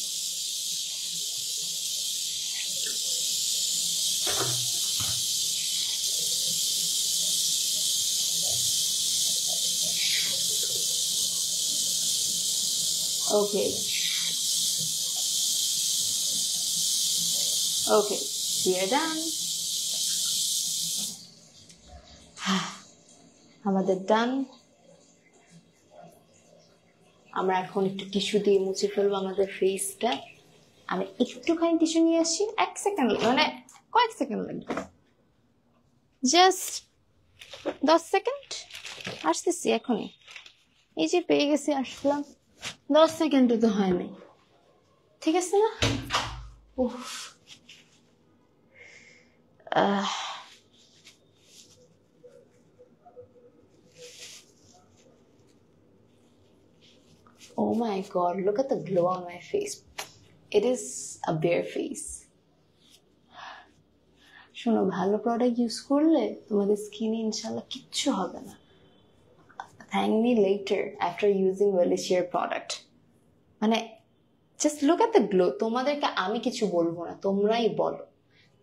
Okay, we are done. আমাদের ডান। আমরা এখন একটু টিস্যু দিয়ে মুছে ফেলবো আমাদের ফেসটা। আমি একটুখানি টিস্যু নিয়ে আসি, 1 সেকেন্ড, মানে কয়েক সেকেন্ড লাগবে, জাস্ট 10 সেকেন্ড। আসতেছি এখনই, এই যে পেয়ে গেছি, আসলাম। 10 সেকেন্ডও তো হয়নি, ঠিক আছে না? উফ, oh my god, look at the glow on my face. It is a bare face. শোনো, ভালো প্রোডাক্ট ইউজ করলে তোমাদের স্কিনে ইনশাল্লাহ কিচ্ছু হবে না। Thank me later after using Welishare product. মানে just look at the glow. তোমাদেরকে আমি কিছু বলবো না, তোমরাই বলো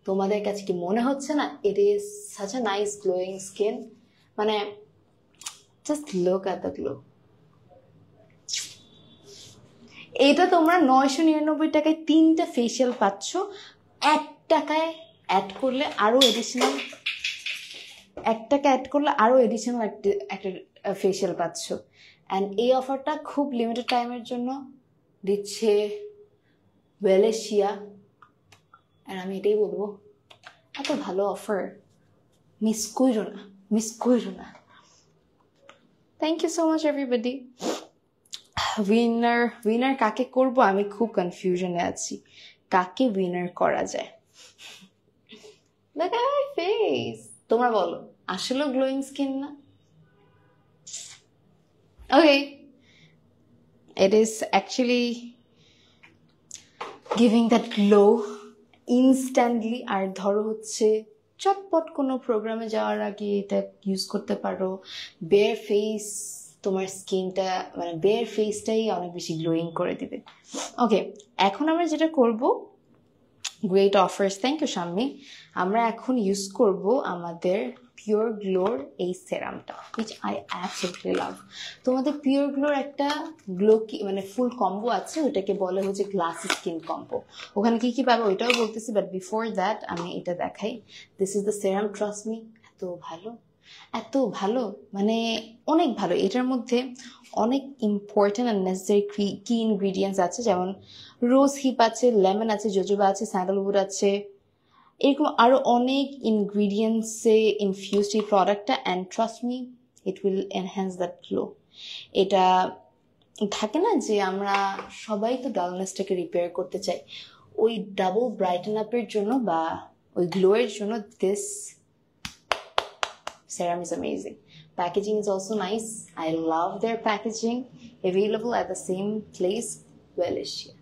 তোমাদের কাছে কি মনে হচ্ছে না? It is such a nice glowing skin. মানে just look at the glow. এটা তোমরা 999 টাকায় 3টা ফেসিয়াল পাচ্ছ। 1 টাকায় অ্যাড করলে আরো এডিশনাল 1 টাকা অ্যাড করলে আরো এডিশনাল একটা ফেসিয়াল পাচ্ছ। অ্যান্ড এই অফারটা খুব লিমিটেড টাইমের জন্য দিচ্ছে ওয়েলেশিয়া। আর আমি এটাই বলবো, এত ভালো অফার মিস করো না, মিস করো না। Thank you so much everybody. Winner কাকে করব আমি খুব কনফিউশনে আছি, কাকে উইনার করা যায়। Look at my face. তোমরা বলো, আসলে গ্লোয়িং স্কিন না? Okay, it is actually giving that glow instantly. আর ধরো হচ্ছে চটপট কোনো প্রোগ্রামে যাওয়ার আগে এটা ইউজ করতে পারো। বেয়ার ফেস তোমার স্কিনটা, মানে বেয়ার ফেসটাই অনেক বেশি গ্লোয়িং করে দিবে। ওকে, এখন আমরা যেটা করব, great offers, thank you Shammi. আমরা এখন ইউজ করব আমাদের পিওর গ্লোর এই সেরামটা, which I absolutely love. তোমাদের পিওর গ্লোর একটা গ্লো মানে ফুল কম্বো আছে, ওটাকে বলে হচ্ছে গ্লাসি স্কিন কম্বো। ওখানে কি কি পাবে ওইটাও বলতেছি, বাট বিফোর দ্যাট আমি এটা দেখাই। This is the serum, trust me, এত ভালো, এত ভালো, মানে অনেক ভালো। এটার মধ্যে অনেক ইম্পর্টেন্ট অ্যান্ড নেসেসারি কি ইনগ্রিডিয়েন্টস আছে, যেমন রোজ হিপ আছে, লেমন আছে, জোজোবা আছে, স্যান্ডালউড আছে, এরকম আরো অনেক ইনগ্রিডিয়েন্টসে ইনফিউজড এই প্রোডাক্টটা। And trust me, it will enhance that glow. এটা থাকে না যে আমরা সবাই তো ডালনেসটাকে রিপেয়ার করতে চাই, ওই ডাবল ব্রাইটেন আপের জন্য বা ওই গ্লোয়ের জন্য this serum is amazing. Packaging is also nice. I love their packaging. Available at the same place, Welishia.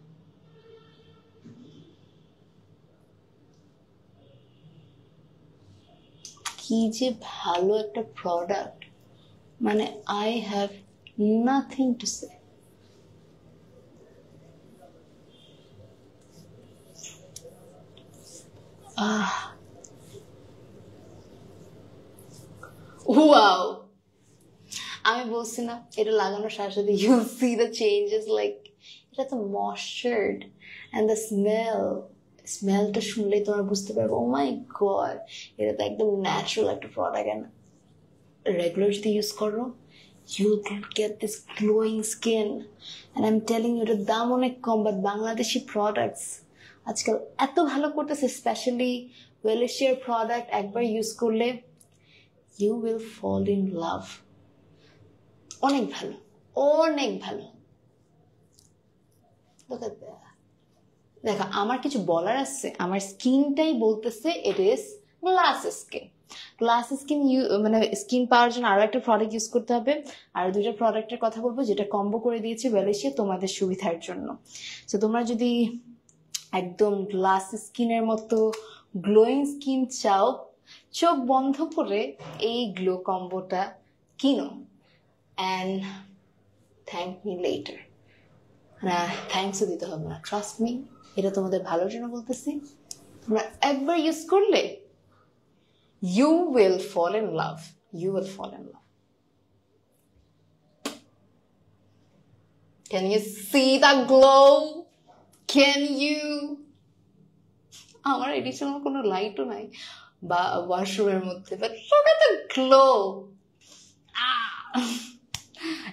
কি যে ভালো একটা প্রোডাক্ট, মানে I have nothing to say. Wow, আমি বলছি না এটা লাগানোর সাথে সাথে you see the changes, like এটা তো ময়েশ্চার্ড and the স্মেলটা শুনলেই তোমরা বুঝতে পারবে oh my god, এটা তো একদম ন্যাচারাল একটা প্রোডাক্ট। and রেগুলার যদি ইউজ করো you can get this glowing skin, and I'm telling you এটার দাম অনেক কম, বাট বাংলাদেশি প্রোডাক্টস আজকাল এত ভালো করতেছে, স্পেশালি ওয়েলেশিয়ার প্রোডাক্ট একবার ইউজ করলে you will fall in love. অনেক ভালো, অনেক ভালো। দেখো আমার কিছু বলার আছে, আমার স্কিনটাই বলতেছে it is glass skin. Glass skin মানে স্কিন পাওয়ার জন্য আরো একটা প্রোডাক্ট ইউজ করতে হবে। আর দুইটা প্রোডাক্টের কথা বলবো যেটা কম্বো করে দিয়েছে ওয়েলেশিয়া তোমাদের সুবিধার জন্য। তো তোমরা যদি একদম গ্লাস স্কিনের মতো গ্লোয়িং স্কিন চাও, চোখ বন্ধ করে এই গ্লো কম্বোটা কিনো অ্যান্ড থ্যাংক মি লেটার। না, থ্যাংকসও দিতে হবে না, ট্রাস্ট মি, এটা তোমাদের ভালোর জন্য বলতেছি। তোমরা একবার ইউজ করলে you will fall in love. You will fall in love. Can you see the glow? Can you? আমার এডিশনাল কোনো লাইটও নাই বা ওয়াশরুমের মধ্যে, but look at the glow.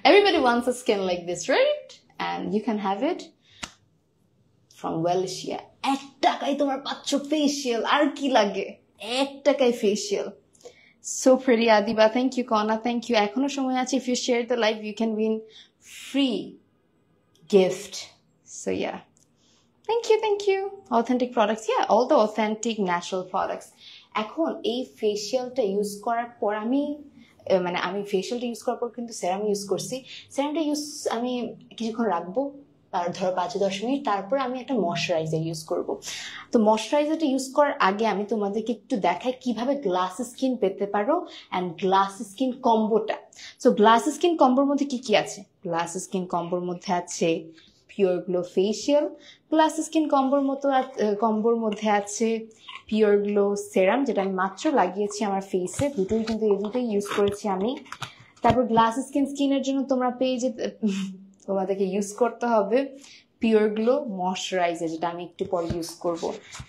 Everybody wants a skin like this, right? And you can have it from Welishia. 1 টাকায় তোমার পাচ্ছ ফেসিয়াল, আর কি লাগে? 1 টাকায় facial. So pretty, Adiba. Thank you, Kona. Thank you. এখনো সময় আছে. If you share the live, you can win free gift. So yeah. Thank you. Authentic products. Yeah, all the authentic natural products. এখন এই ফেসিয়ালটা use করার পর আমি ফেসিয়ালটা use করার পর কিন্তু সেরাম ইউজ করছি। সেরামটা আমি কিছুক্ষণ রাখবো, আর ধরো 5-10 মিনিট, তারপর আমি একটা ময়শ্চারাইজার ইউজ করব। তো ময়শ্চারাইজারটা ইউজ করার আগে আমি তোমাদেরকে একটু দেখাই কিভাবে গ্লাস স্কিন পেতে পারো অ্যান্ড গ্লাস স্কিন কম্বোটা। সো গ্লাস স্কিন কম্বোর মধ্যে কি কি আছে? গ্লাস স্কিন কম্বোর মধ্যে আছে pure glow facial, glass skin কম্বোর মধ্যে আছে পিওর গ্লো সেরাম, যেটা আমি মাত্র লাগিয়েছি আমার ফেসে, দুটোই কিন্তু এই দুটোই ইউজ করেছি আমি। তারপর গ্লাস স্কিনের জন্য তোমরা তোমাদেরকে ইউজ করতে হবে পিওর গ্লো ময়শ্চারাইজার, যেটা আমি একটু পরে ইউজ করবো।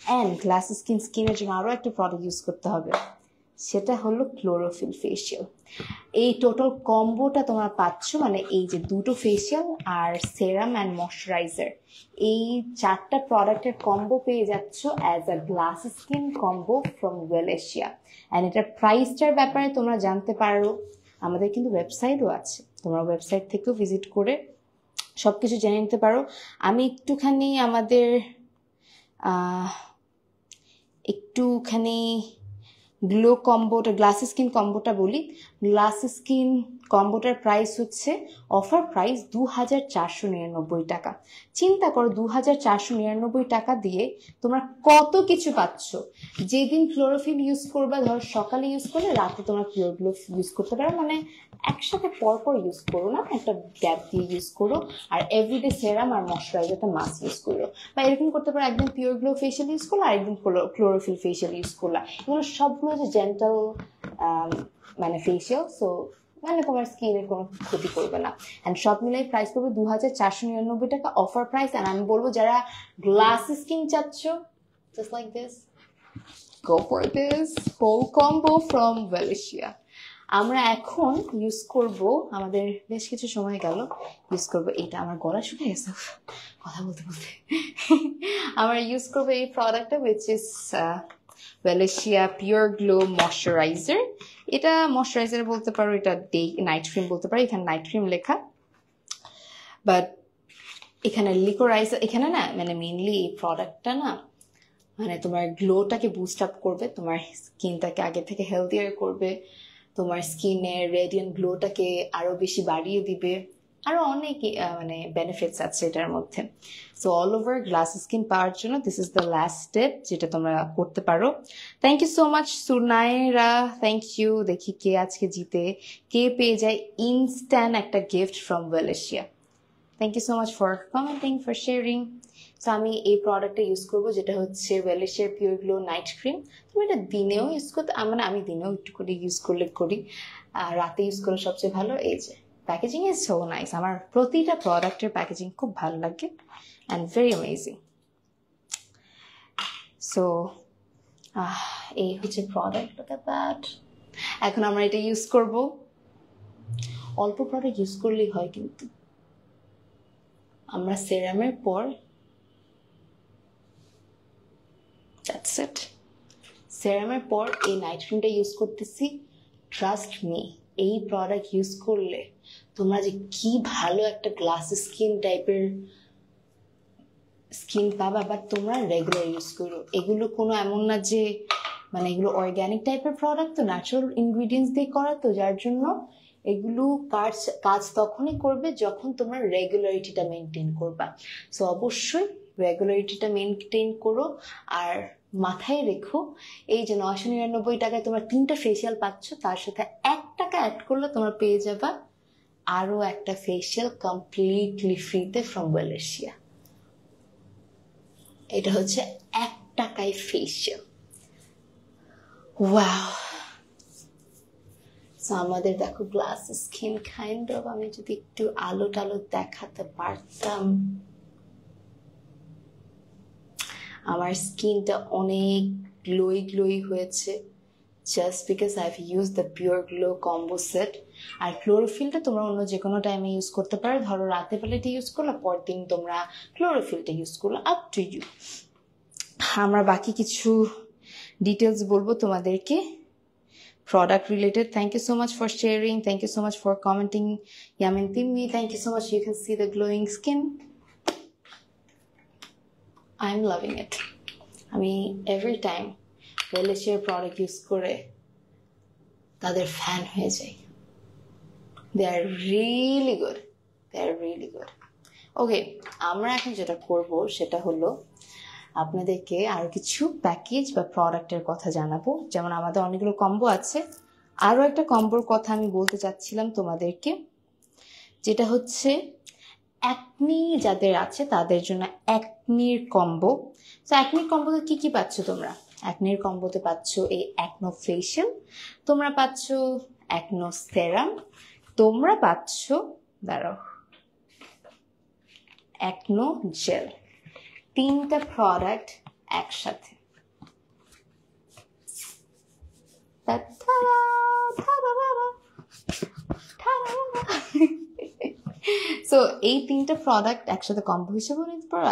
অ্যান্ড গ্লাস স্কিনের জন্য আরও একটা প্রোডাক্ট ইউজ করতে হবে, সেটা হলো ক্লোরোফিল ফেসিয়াল। এই টোটাল কম্বোটা তোমরা পাচ্ছ, মানে এই যে দুটো ফেসিয়াল আর সেরাম অ্যান্ড ময়শ্চারাইজার, এই 4টা প্রোডাক্টের কম্বো পেয়ে যাচ্ছ as a glass skin combo from Welesia. And এটার প্রাইসটার ব্যাপারে তোমরা জানতে পারো, আমাদের কিন্তু ওয়েবসাইটও আছে, তোমরা ওয়েবসাইট থেকেও ভিজিট করে সবকিছু জেনে নিতে পারো। আমি একটুখানি গ্লাস স্কিন কম্বোটা বলি। গ্লাস স্কিন কম্বোটার প্রাইস হচ্ছে, অফার প্রাইস 2499 টাকা। চিন্তা করো 2499 টাকা দিয়ে তোমরা কত কিছু পাচ্ছ। যেদিন ক্লোরোফিল ইউজ করবে, ধর সকালে ইউজ করলে রাতে তোমরা পিওর গ্লো ইউজ করতে পারো, মানে একসাথে পরপর ইউজ করো না, একটা গ্যাপ দিয়ে ইউজ করো। আর এভরিডে সেরাম আর ময়শ্চারাইজারটা মাস্ক ইউজ করো, বা এরকম করতে পারো একদিন পিওর গ্লো ফেসিয়াল ইউজ করলো আর একদিন ক্লোরোফিল ফেসিয়াল ইউজ করলা। এগুলো সবগুলো যে জেন্টাল মানে ফেসিয়াল, সো মানে তোমার স্কিনের কোনো ক্ষতি করবে না। অ্যান্ড সব মিলাই প্রাইস পড়বে 2499 টাকা, অফার প্রাইস। অ্যান্ড আমি বলবো যারা গ্লাস স্কিন চাচ্ছ, just like this, go for this whole combo from Welishia. আমরা এখন ইউজ করব, আমাদের বেশ কিছু সময় গেল ইউজ করব এটা, আমার গলা শুকিয়ে গেছে কথা বলতে বলতে। আমরা ইউজ করবো এই প্রোডাক্টটা, which is Welishia Pure Glow Moisturizer. এটা ময়শ্চারাইজার বলতে পারো, এটা নাইট ক্রিম বলতে পারো, এখানে নাইট ক্রিম লেখা, বাট এখানে লিকোরাইজার, এখানে না মানে মেইনলি এই প্রোডাক্টটা না মানে তোমার গ্লোটাকে বুস্ট আপ করবে, তোমার স্কিনটাকে আগে থেকে হেলদিয়ার করবে, তোমার স্কিনের রেডিয়েন্ট গ্লোটাকে আরো বেশি বাড়িয়ে দিবে, আরো অনেক মানে বেনিফিটস আছে এটার মধ্যে। So all over glass skin পাওয়ার জন্য this is the last step যেটা তোমরা করতে পারো। Thank you so much Sunaira, thank you. দেখি কে আজকে জিতে, কে পেয়ে যায় ইনস্ট্যান্ট একটা gift from Welesia. Thank you so much for commenting, for sharing. So আমি এই প্রোডাক্টটা ইউজ করবো, যেটা হচ্ছে ওয়েলেশিয়ার পিওর গ্লো নাইট ক্রিম। তুমি এটা দিনেও ইউজ করতে, মানে আমি দিনেও একটু করে ইউজ করি, আর রাতে ইউজ করলে সবচেয়ে ভালো। এই যে প্যাকেজিং ইজ সো নাইস, আমার প্রতিটা প্রোডাক্টের প্যাকেজিং খুব ভালো লাগে অ্যান্ড ভেরি অ্যামেজিং। সো এই হচ্ছে প্রোডাক্ট, লুক এট দ্যাট। এখন আমরা এটা ইউজ করব, অল্প প্রোডাক্ট ইউজ করলেই হয়, কিন্তু আমরা সেরামের পর দ্যাটস ইট। সেরামের পর এই নাইট ক্রিমটা ইউজ করতেছি। ট্রাস্ট মি, এই প্রোডাক্ট ইউজ করলে তোমরা যে কি ভালো একটা গ্লাস স্কিন টাইপের স্কিন পাবা। বাট তোমরা রেগুলার ইউজ করো। এগুলো কোনো এমন না যে মানে এগুলো অর্গ্যানিক টাইপের প্রোডাক্ট, তো ন্যাচারাল ইনগ্রিডিয়েন্টস দিয়ে করা, তো যার জন্য এগুলো কাজ তখনই করবে যখন তোমরা রেগুলারিটিটা মেনটেন করবা। সো অবশ্যই রেগুলারিটিটা মেনটেন করো। আর মাথায় রেখো, এই যে 999 টাকায় তোমরা 3টা ফেসিয়াল পাচ্ছ, তার সাথে 1 টাকা অ্যাড করলে তোমরা পেয়ে যাবা আরো একটা ফেসিয়াল কমপ্লিটলি ফ্রিতে ফ্রম ওয়েলেশিয়া। এটা হচ্ছে 1 টাকায় ফেসিয়াল। ওয়াও। সো আমাদের দেখো গ্লাস স্কিন কাইন্ড অফ, আমি যদি একটু আলো টালো দেখাতে পারতাম। আমার স্কিনটা অনেক গ্লোই হয়েছে just because I have use the pure glow combo set. আর ক্লোরোফিলটা তোমরা অন্য যে কোনো টাইমে ইউজ করতে পারো। ধরো রাতে বেলাটা ইউজ করলে, পরদিন তোমরা ক্লোরোফিলটা ইউজ করলে, আপ টু ইউ। আমরা বাকি কিছু ডিটেলস বলবো তোমাদেরকে product related. Thank you so much for sharing. Thank you so much for commenting. Yamin Timmi, thank you so much. You can see the glowing skin. I'm loving it. I mean, every time Welishia product use kore tader fan hoye jay. They are really good. They are really good. Okay, আমরা এখন যেটা করব সেটা হলো আপনাদেরকে আরো কিছু package বা প্রোডাক্টের কথা জানাবো। যেমন আমাদের অনেকগুলো কম্বো আছে, আরো একটা কম্বোর কথা আমি বলতে চাচ্ছিলাম তোমাদেরকে, যেটা হচ্ছে অ্যাকনি যাদের আছে তাদের জন্য অ্যাকনির কম্বো। তো অ্যাকনির কম্বোতে কি কি পাচ্ছ তোমরা? অ্যাকনির কম্বোতে পাচ্ছ এই অ্যাকনো ফেশিয়াল, তোমরা পাচ্ছ অ্যাকনো সেরাম, তোমরা পাচ্ছ দাঁড়াও অ্যাকনো জেল। 3টা প্রোডাক্ট একসাথে। সো এই 3টা প্রোডাক্ট একসাথে কম্বো হিসেবেও নিতে পারো,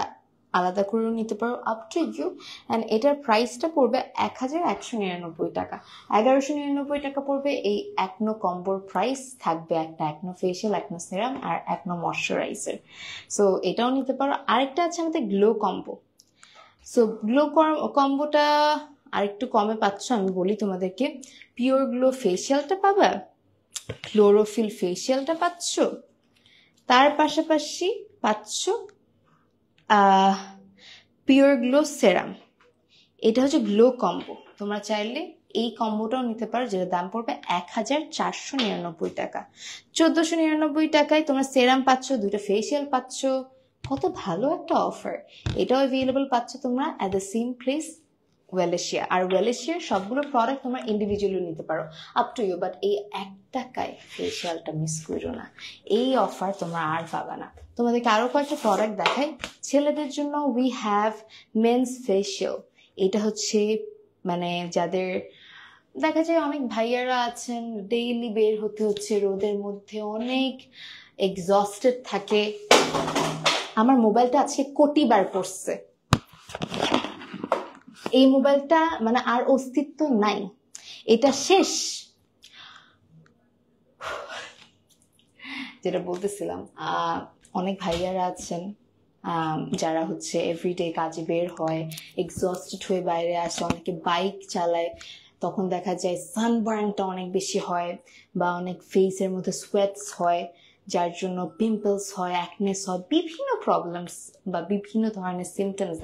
আলাদা করেও নিতে পারো, আপ টু ইউ। অ্যান্ড এটার প্রাইসটা পড়বে 1199 টাকা। 1199 টাকা পড়বে এই অ্যাকনো কম্বোর প্রাইস। থাকবে একটা অ্যাকনো ফেশিয়াল, অ্যাকনো সিরাম আর অ্যাকনো ময়শ্চারাইজার। সো এটাও নিতে পারো। আরেকটা আছে আমাদের গ্লো কম্বো। সো গ্লো কম্বোটা আরেকটু কমে পাচ্ছ, আমি বলি তোমাদেরকে। পিওর গ্লো ফেশিয়ালটা পাবা, ক্লোরোফিল ফেশিয়ালটা পাচ্ছ, তার পাশাপাশি পাচ্ছ পিওর গ্লো সেরাম। এটা হচ্ছে গ্লো কম্বো। তোমরা চাইলে এই কম্বোটাও নিতে পারো, যেটা দাম পড়বে 1499 টাকা। 1499 টাকায় তোমরা সেরাম পাচ্ছ, 2টা ফেশিয়াল পাচ্ছ। কত ভালো একটা অফার। এটাও অ্যাভেলেবল পাচ্ছ তোমরা অ্যাট দ্য সেম প্লেস, ওয়েলেশিয়া। আর ওয়েলেশিয়ার সবগুলো প্রোডাক্ট তোমরা ইন্ডিভিজুয়ালি নিতে পারো, আপ টু ইউ। বাট এই 1 টাকায় ফেশিয়ালটা মিস করো না, এই অফার তোমরা আর পাবা না। তোমাদেরকে আরো কয়েকটা প্রোডাক্ট দেখাই। ছেলেদের জন্য উই হ্যাভ মেন্স ফেশিয়াল। এটা হচ্ছে মানে যাদের দেখা যায় অনেক ভাইয়ারা আছেন, ডেইলি বের হতে হচ্ছে রোদের মধ্যে, অনেক এক্সস্টেড থাকে। আমার মোবাইলটা আজকে কোটি বার করছে, এই মোবাইলটা মানে আর অস্তিত্ব নাই, এটা শেষ। যেটা বলতেছিলাম, অনেক ভাইয়ারা আছেন যারা হচ্ছে এভরিডে কাজে বের হয়, এক্সস্টেড হয়ে বাইরে আসে, অনেকে বাইক চালায়, তখন দেখা যায় সানবার্নটা অনেক বেশি হয় বা অনেক ফেসের মধ্যে সোয়েটস হয়, যার জন্য পিম্পলস হয়, অ্যাকনেস হয়, বিভিন্ন প্রবলেমস বা বিভিন্ন ধরনের সিমটমস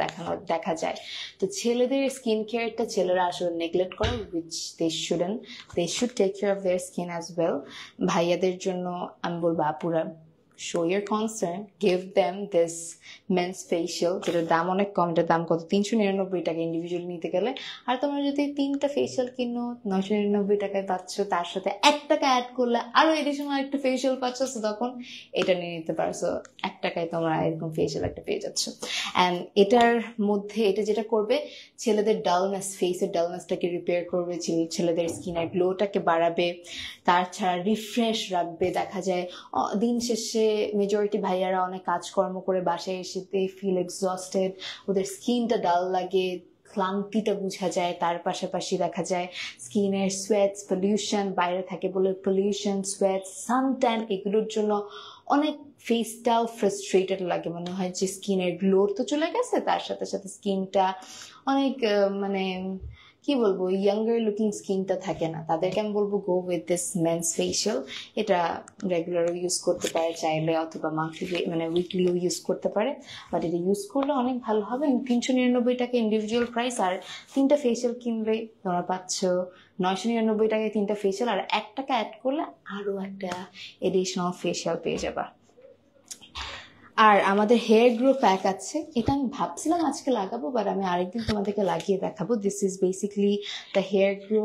দেখা যায়। তো ছেলেদের স্কিন কেয়ারটা ছেলেরা আসলে নেগলেক্ট করে, which they shouldn't. They should take care of their skin as well. ভাইয়াদের জন্য আমি বলবো, আপুরা, show your concern, give them this men's facial, যেটার দাম অনেক কম। এটার দাম কত? 399 টাকা ইন্ডিভিজুয়াল নিতে গেলে। আর তোমরা যদি 3টা ফেশিয়াল কিনো 999 টাকায় পাচ্ছ, তার সাথে 1 টাকা অ্যাড করলে আরো এডিশনাল একটা ফেশিয়াল পাচ্ছ, তখন এটা নিয়ে নিতে পারছো। 1 টাকায় তোমরা এরকম ফেশিয়াল একটা পেয়ে যাচ্ছ। অ্যান্ড এটার মধ্যে এটা যেটা করবে, ছেলেদের ডালনেস, ফেসের ডালনেসটাকে রিপেয়ার করবে, ছেলেদের স্কিনের গ্লোটাকে বাড়াবে, তাছাড়া রিফ্রেশ রাখবে। দেখা যায় দিন শেষে মেজরিটি ভাইয়ারা অনেক কাজকর্ম করে বাসায় এসে দে ফিল এক্সস্টেড, ওদের স্কিনটা ডাল লাগে, ক্লান্তিটা বোঝা যায়। তার পাশাপাশি দেখা যায় স্কিনের সোয়েটস, পলিউশন, বাইরে থাকে বলে পলিউশন, সোয়েটস, সানট্যান, এগুলোর জন্য অনেক ফেসটাও ফ্রাস্ট্রেটেড লাগে, মনে হয় যে স্কিনের গ্লো তো চলে গেছে, তার সাথে সাথে স্কিনটা অনেক মানে কি বলবো, ইয়াঙ্গার লুকিং স্কিনটা থাকে না। তাদেরকে আমি বলবো go with this men's facial. এটা রেগুলারও ইউজ করতে পারে চাইলে, অথবা মান্থলি মানে উইকলিও ইউজ করতে পারে, বাট এটা ইউজ করলে অনেক ভালো হবে। 399 টাকা ইন্ডিভিজুয়াল প্রাইস, আর 3টা ফেশিয়াল কিনলে তোমরা পাচ্ছ 999 টাকায় 3টা ফেশিয়াল, আর 1 টাকা অ্যাড করলে আরও একটা এডিশনাল ফেশিয়াল পেয়ে যাবা। আর আমাদের হেয়ার গ্রো প্যাক আছে, এটা আমি ভাবছিলাম আজকে লাগাবো, বাট আমি আরেকদিন তোমাদেরকে লাগিয়ে দেখাবো। This is basically the hair grow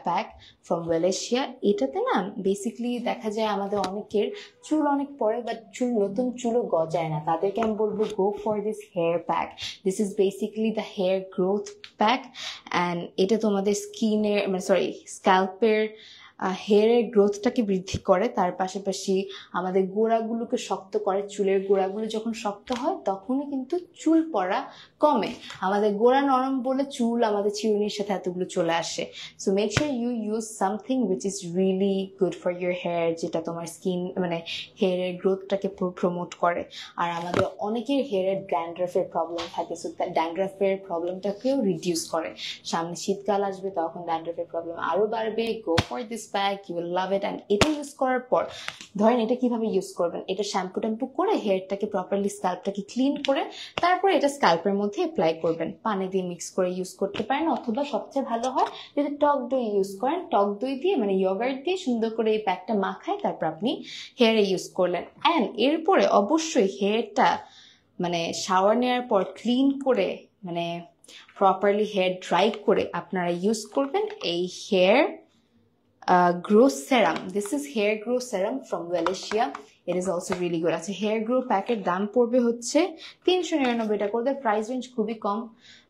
pack from Welesia. এটাতে না বেসিক্যালি দেখা যায় আমাদের অনেকের চুল অনেক পড়ে, বাট নতুন চুলও গজায় না, তাদেরকে আমি বলবো go for this hair pack. This is basically the hair growth pack, and এটা তোমাদের স্কিনের মানে স্ক্যাল্পের হেয়ারের গ্রোথটাকে বৃদ্ধি করে, তার পাশাপাশি আমাদের গোড়াগুলোকে শক্ত করে। চুলের গোড়াগুলো যখন শক্ত হয় তখনই কিন্তু চুল পড়া কমে। আমাদের গোড়া নরম বলে চুল আমাদের চিরুনির সাথে এতগুলো চলে আসে। So make sure you use something which is really good for your hair, যেটা তোমার স্কিন মানে হেয়ারের গ্রোথটাকে প্রমোট করে। আর আমাদের অনেকের হেয়ারের ড্যান্ড্রাফের প্রবলেম থাকে, সো ড্যান্ড্রাফের প্রবলেমটাকেও রিডিউস করে। সামনে শীতকাল আসবে, তখন ড্যান্ড্রাফের প্রবলেম আরও বাড়বে। Go for this pack, you will love it. And এটা ইউজ করার পর ধরেন এটা কিভাবে ইউজ করবেন, এটা শ্যাম্পু ট্যাম্পু করে হেয়ারটাকে প্রপারলি স্ক্যাল্পটাকে ক্লিন করে তারপরে এটা স্ক্যাল্পের মধ্যে অ্যাপ্লাই করবেন। পানি দিয়ে মিক্স করে ইউজ করতে পারেন, অথবা সবচেয়ে ভালো হয় যদি টক দই ইউজ করেন, টক দই দিয়ে মানে ইয়োগার্ট দিয়ে সুন্দর করে এই প্যাকটা মাখায় তারপর আপনি হেয়ারে ইউজ করলেন। অ্যান্ড এরপরে অবশ্যই হেয়ারটা মানে শাওয়ার নেওয়ার পর ক্লিন করে মানে প্রপারলি হেয়ার ড্রাই করে আপনারা ইউজ করবেন এই hair grow serum. This is hair grow serum from Welesia. It is also really good. আচ্ছা, হেয়ার গ্রো প্যাকের দাম পড়বে হচ্ছে 399 টাকা। ওদের প্রাইস রেঞ্জ খুবই কম,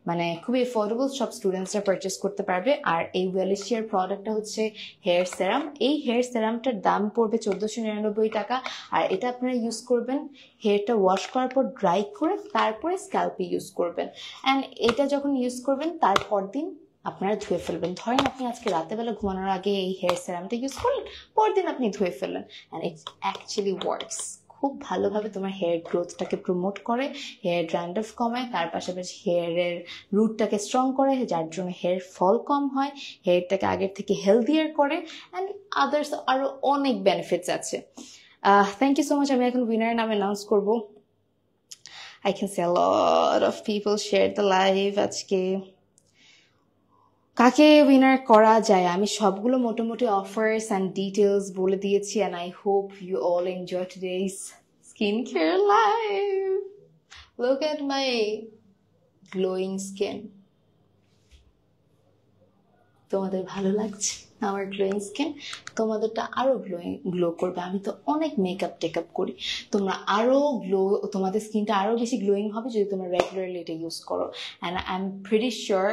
মানে খুবই অ্যাফোর্ডেবল, সব স্টুডেন্টসরা পারচেস করতে পারবে। আর এই ওয়েলেশিয়ার প্রোডাক্টটা হচ্ছে হেয়ার সেরাম। এই হেয়ার সেরামটার দাম পড়বে 1499 টাকা। আর এটা আপনারা ইউজ করবেন হেয়ারটা ওয়াশ করার পর ড্রাই করে তারপরে স্ক্যাল্পে ইউজ করবেন। অ্যান্ড এটা যখন ইউজ করবেন তারপর দিন আপনারা ধুয়ে ফেলবেন। ধরেন আপনি আজকে রাতেবেলা ঘুমানোর আগে এই হেয়ার সেরামটা ইউজ করলেন, পরদিন আপনি ধুয়ে ফেললেন, অ্যান্ড ইটস অ্যাকচুয়ালি ওয়ার্কস। খুব ভালোভাবে তোমার হেয়ার গ্রোথটাকে প্রমোট করে, হেয়ার ড্যান্ড্রাফ কমায়, তার পাশাপাশি হেয়ারের রুটটাকে স্ট্রং করে, যার জন্য হেয়ার ফল কম হয়, হেয়ারটাকে আগের থেকে হেলদিয়ার করে, অ্যান্ড আদার্স আরও অনেক বেনিফিটস আছে। Thank you so much. আমি এখন উইনারের নাম অ্যানাউন্স করবো। I can see a lot of people shared the live আজকে। কাকে উইনার করা যায় আমি সবগুলো মোটামুটি অফার্স অ্যান্ড ডিটেলস বলে দিয়েছি, and I hope you all enjoy today's skin care live. Look at my glowing skin. তোমাদের ভালো লাগছে আমার গ্লোয়িং স্কিন? তোমাদেরটা আরো গ্লো করবে। আমি তো অনেক মেকআপ টেকআপ করি, তোমরা আরো গ্লো, তোমাদের স্কিনটা আরো বেশি গ্লোয়িং হবে যদি তোমরা রেগুলারলি এটা ইউজ করো। And I am pretty sure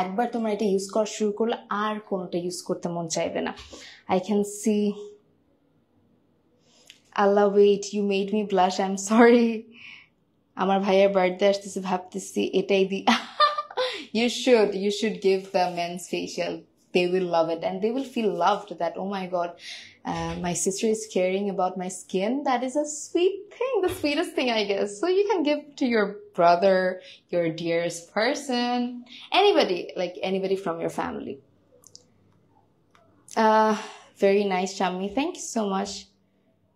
একবার তোমরা এটা ইউজ করা শুরু করলে আর কোনোটা ইউজ করতে মন চাইবে না। আই ক্যান সি আল্লাহ, wait, you made me blush, I am sorry. আমার ভাইয়ের বার্থডে আসতেছে, ভাবতেছি এটাই দি। You should give the men's facial. They will love it and they will feel loved that, oh my god, my sister is caring about my skin. That is a sweet thing, the sweetest thing, I guess. So you can give to your brother, your dearest person, anybody from your family. Very nice, Shammi. Thank you so much.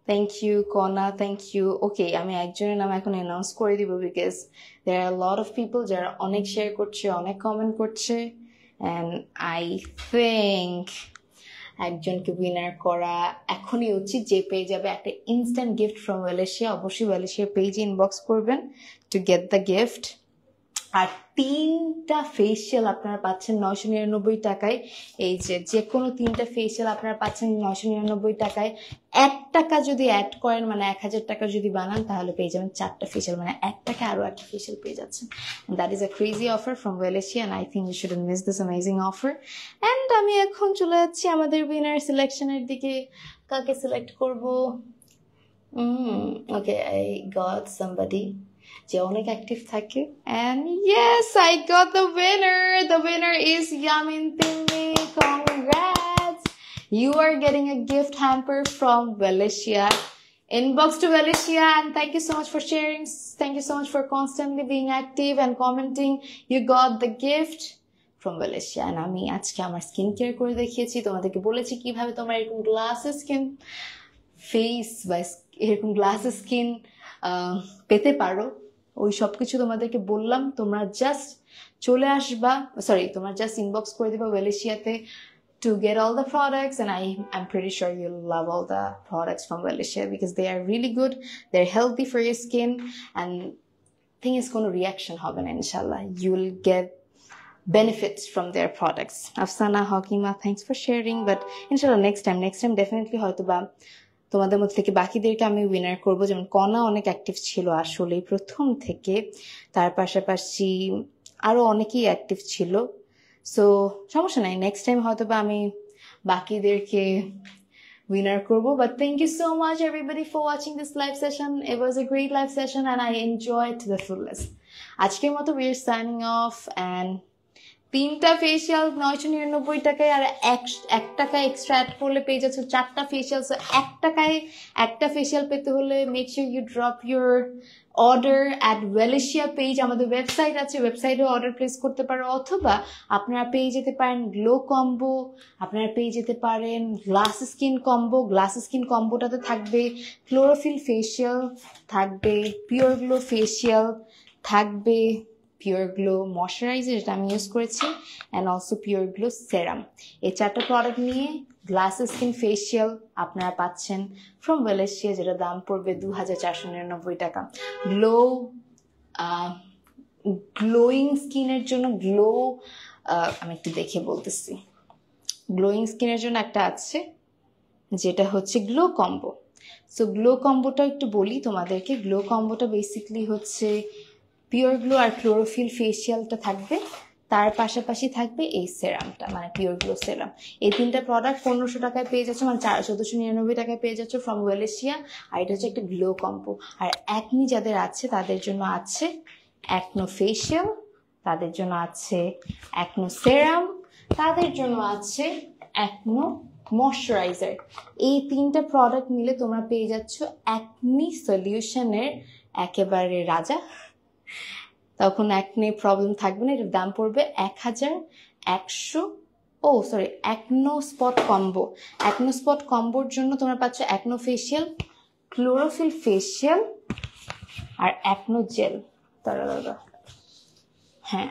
Thank you, Kona. Thank you. Okay, আমি একজনের নাম এখন announce করে দিব, because there are a lot of people যারা অনেক share করছে, অনেক কমেন্ট করছে, and I think একজনকে উইনার করা এখনই উচিত, যে পেয়ে যাবে একটা ইনস্ট্যান্ট গিফট ফ্রম ওয়েলেশিয়া। অবশ্যই ওয়েলেশিয়ার পেজে ইনবক্স করবেন টু গেট দ্য গিফট। আর 3টা ফেসিয়াল আপনারা পাচ্ছেন 999 টাকায়। এই যে কোনো 3টা ফেসিয়াল আপনারা পাচ্ছেন 999 টাকায়। 1 টাকা যদি অ্যাড করেন, মানে 1000 টাকা যদি বানান, তাহলে পেয়ে যাবেন 4টা ফেসিয়াল, মানে 1 টাকা আরো একটা ফেসিয়াল পেয়ে যাচ্ছেন। That is a crazy offer from Welesia, and I think you shouldn't miss this amazing offer. And আমি এখন চলে যাচ্ছি আমাদের উইনার সিলেকশনের দিকে। কাকে সিলেক্ট করবো? ওকে, আই গট সামবডি। যে অনেক অ্যাক্টিভ থাকে। And yes, I got the winner. The winner is Yamin Timmy. Congrats. You are getting a gift hamper from Valencia. Inbox to Valencia, and thank you so much for sharing. Thank you so much for constantly being active and commenting. You got the gift from Valencia. And আমি আজকে আমার skin care করে দেখিয়েছি, তোমাদেরকে বলেছি কিভাবে তোমার এরকম গ্লাসেস স্কিন ফেস বা এরকম গ্লাসেস স্কিন পেতে পারো। ওই সব কিছু তোমাদেরকে বললাম। তোমরা জাস্ট চলে আসবা, তোমরা জাস্ট ইনবক্স করে দিবা ভ্যালেশিয়াতে to get all the products, and I'm pretty sure you'll love all the products from Valencia because they are really good, they're healthy for your skin, and thing is কোনো reaction হবে না inshallah. You'll get benefits from their products. Afsana, Hakima, thanks for sharing, but inshallah next time definitely হয়তো বা তোমাদের মধ্যে থেকে বাকিদেরকে আমি উইনার করব। যেমন কণা অনেক অ্যাক্টিভ ছিল আসলে প্রথম থেকে, তার পাশাপাশি আরো অনেকেই অ্যাক্টিভ ছিল। সো সমস্যা নাই, নেক্সট টাইম হয়তো বা আমি বাকিদেরকে উইনার করবো। But thank you so much everybody for watching this live session. It was a great live session and I enjoy to the fullest. আজকের মতো we are signing off, and 3টা facial 999 টাকায়, আর 1 টাকা এক্সট্রা অ্যাড করলে পেয়ে যাচ্ছে 4টা facial. 1 টাকায় একটা ফেসিয়াল পেতে হলে make sure you drop your order at Welesia page. আমাদের ওয়েবসাইট আছে, ওয়েবসাইটে অর্ডার প্লেস করতে পারো, অথবা আপনারা পেয়ে যেতে পারেন গ্লো কম্বো, আপনারা পেয়ে যেতে পারেন glass skin combo. Glass skin কম্বোটাতে থাকবে ক্লোরোফিল ফেসিয়াল, থাকবে পিওর গ্লো ফেসিয়াল, থাকবে পিওর গ্লো ময়শ্চারাইজার যেটা আমি ইউজ করেছি, and also pure glow serum. এই 4টা প্রোডাক্ট নিয়ে গ্লাস স্কিন ফেসিয়াল আপনারা পাচ্ছেন ফ্রম ভ্যালেশিয়া, যেটা দাম পড়বে 2499 টাকা। গ্লোয়িং স্কিনের জন্য আমি একটু দেখে বলতেছি, গ্লোয়িং স্কিনের জন্য একটা আছে যেটা হচ্ছে গ্লো কম্বো। সো গ্লো কম্বোটা একটু বলি তোমাদেরকে। গ্লো কম্বোটা বেসিকলি হচ্ছে পিওর গ্লো আর ক্লোরোফিল ফেসিয়ালটা থাকবে, তার পাশাপাশি থাকবে এই সেরামটা, মানে পিওর গ্লো সেরাম। এই 3টা প্রোডাক্ট 1500 টাকায় পেয়ে যাচ্ছ, মানে 1499 টাকায় পেয়ে যাচ্ছ ফ্রম ভ্যালেশিয়া। আর এটা হচ্ছে একটা গ্লো কম্বো। আর অ্যাকনি যাদের আছে তাদের জন্য আছে অ্যাকনো ফেসিয়াল, তাদের জন্য আছে অ্যাকনো সেরাম, তাদের জন্য আছে অ্যাকনো ময়শ্চারাইজার। এই 3টা প্রোডাক্ট মিলে তোমরা পেয়ে যাচ্ছ অ্যাকনি সলিউশনের একেবারে রাজা। তখন অ্যাকনে প্রবলেম থাকবে না। এটার দাম পড়বে 1100। Acne spot combo. Acne spot কম্বোর জন্য তোমরা পাচ্ছ অ্যাকনো ফেসিয়াল, ক্লোরোফিল ফেসিয়াল, আর অ্যাকনো জেল।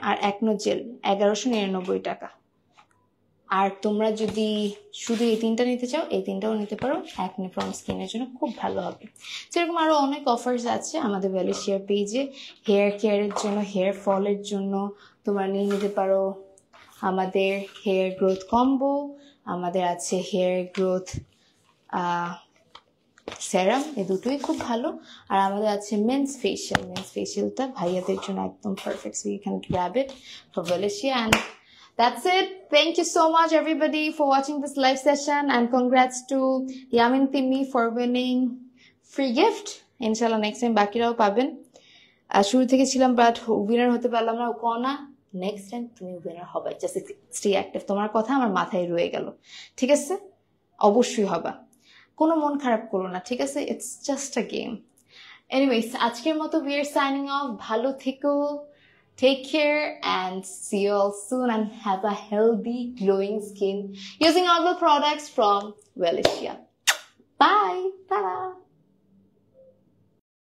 আর অ্যাকনো জেল 1199 টাকা। আর তোমরা যদি শুধু এই 3টা নিতে চাও, এই 3টাও নিতে পারো, অ্যাকনে প্রন স্কিনের জন্য খুব ভালো হবে। সেরকম আরও অনেক অফার্স আছে আমাদের ভ্যালেশিয়ার পেজে। হেয়ার কেয়ারের জন্য, হেয়ার ফলের জন্য তোমরা নিয়ে নিতে পারো আমাদের হেয়ার গ্রোথ কম্বো, আমাদের আছে হেয়ার গ্রোথ সেরাম, এই দুটোই খুব ভালো। আর আমাদের আছে মেন্স ফেসিয়ালটা ভাইয়াদের জন্য একদম perfect. So you can grab it for Welesia. And that's it. Thank you so much everybody for watching this live session, and congrats to Yamin Timmy for winning free gift. Inshallah next time bakiraও পাবেন। শুরু থেকে ছিলাম but winner হতে পারলাম না। কণা, next time তুমি winner হবে। Just stay active. তোমার কথা আমার মাথায় রয়ে গেল, ঠিক আছে? অবশ্যই হবা, কোনো মন খারাপ করো না, ঠিক আছে? It's just a game. Anyways, আজকের মতো we are signing off. ভালো থেকো, take care, and see you all soon, and have a healthy glowing skin using all the products from Valencia. Bye. Ta-da.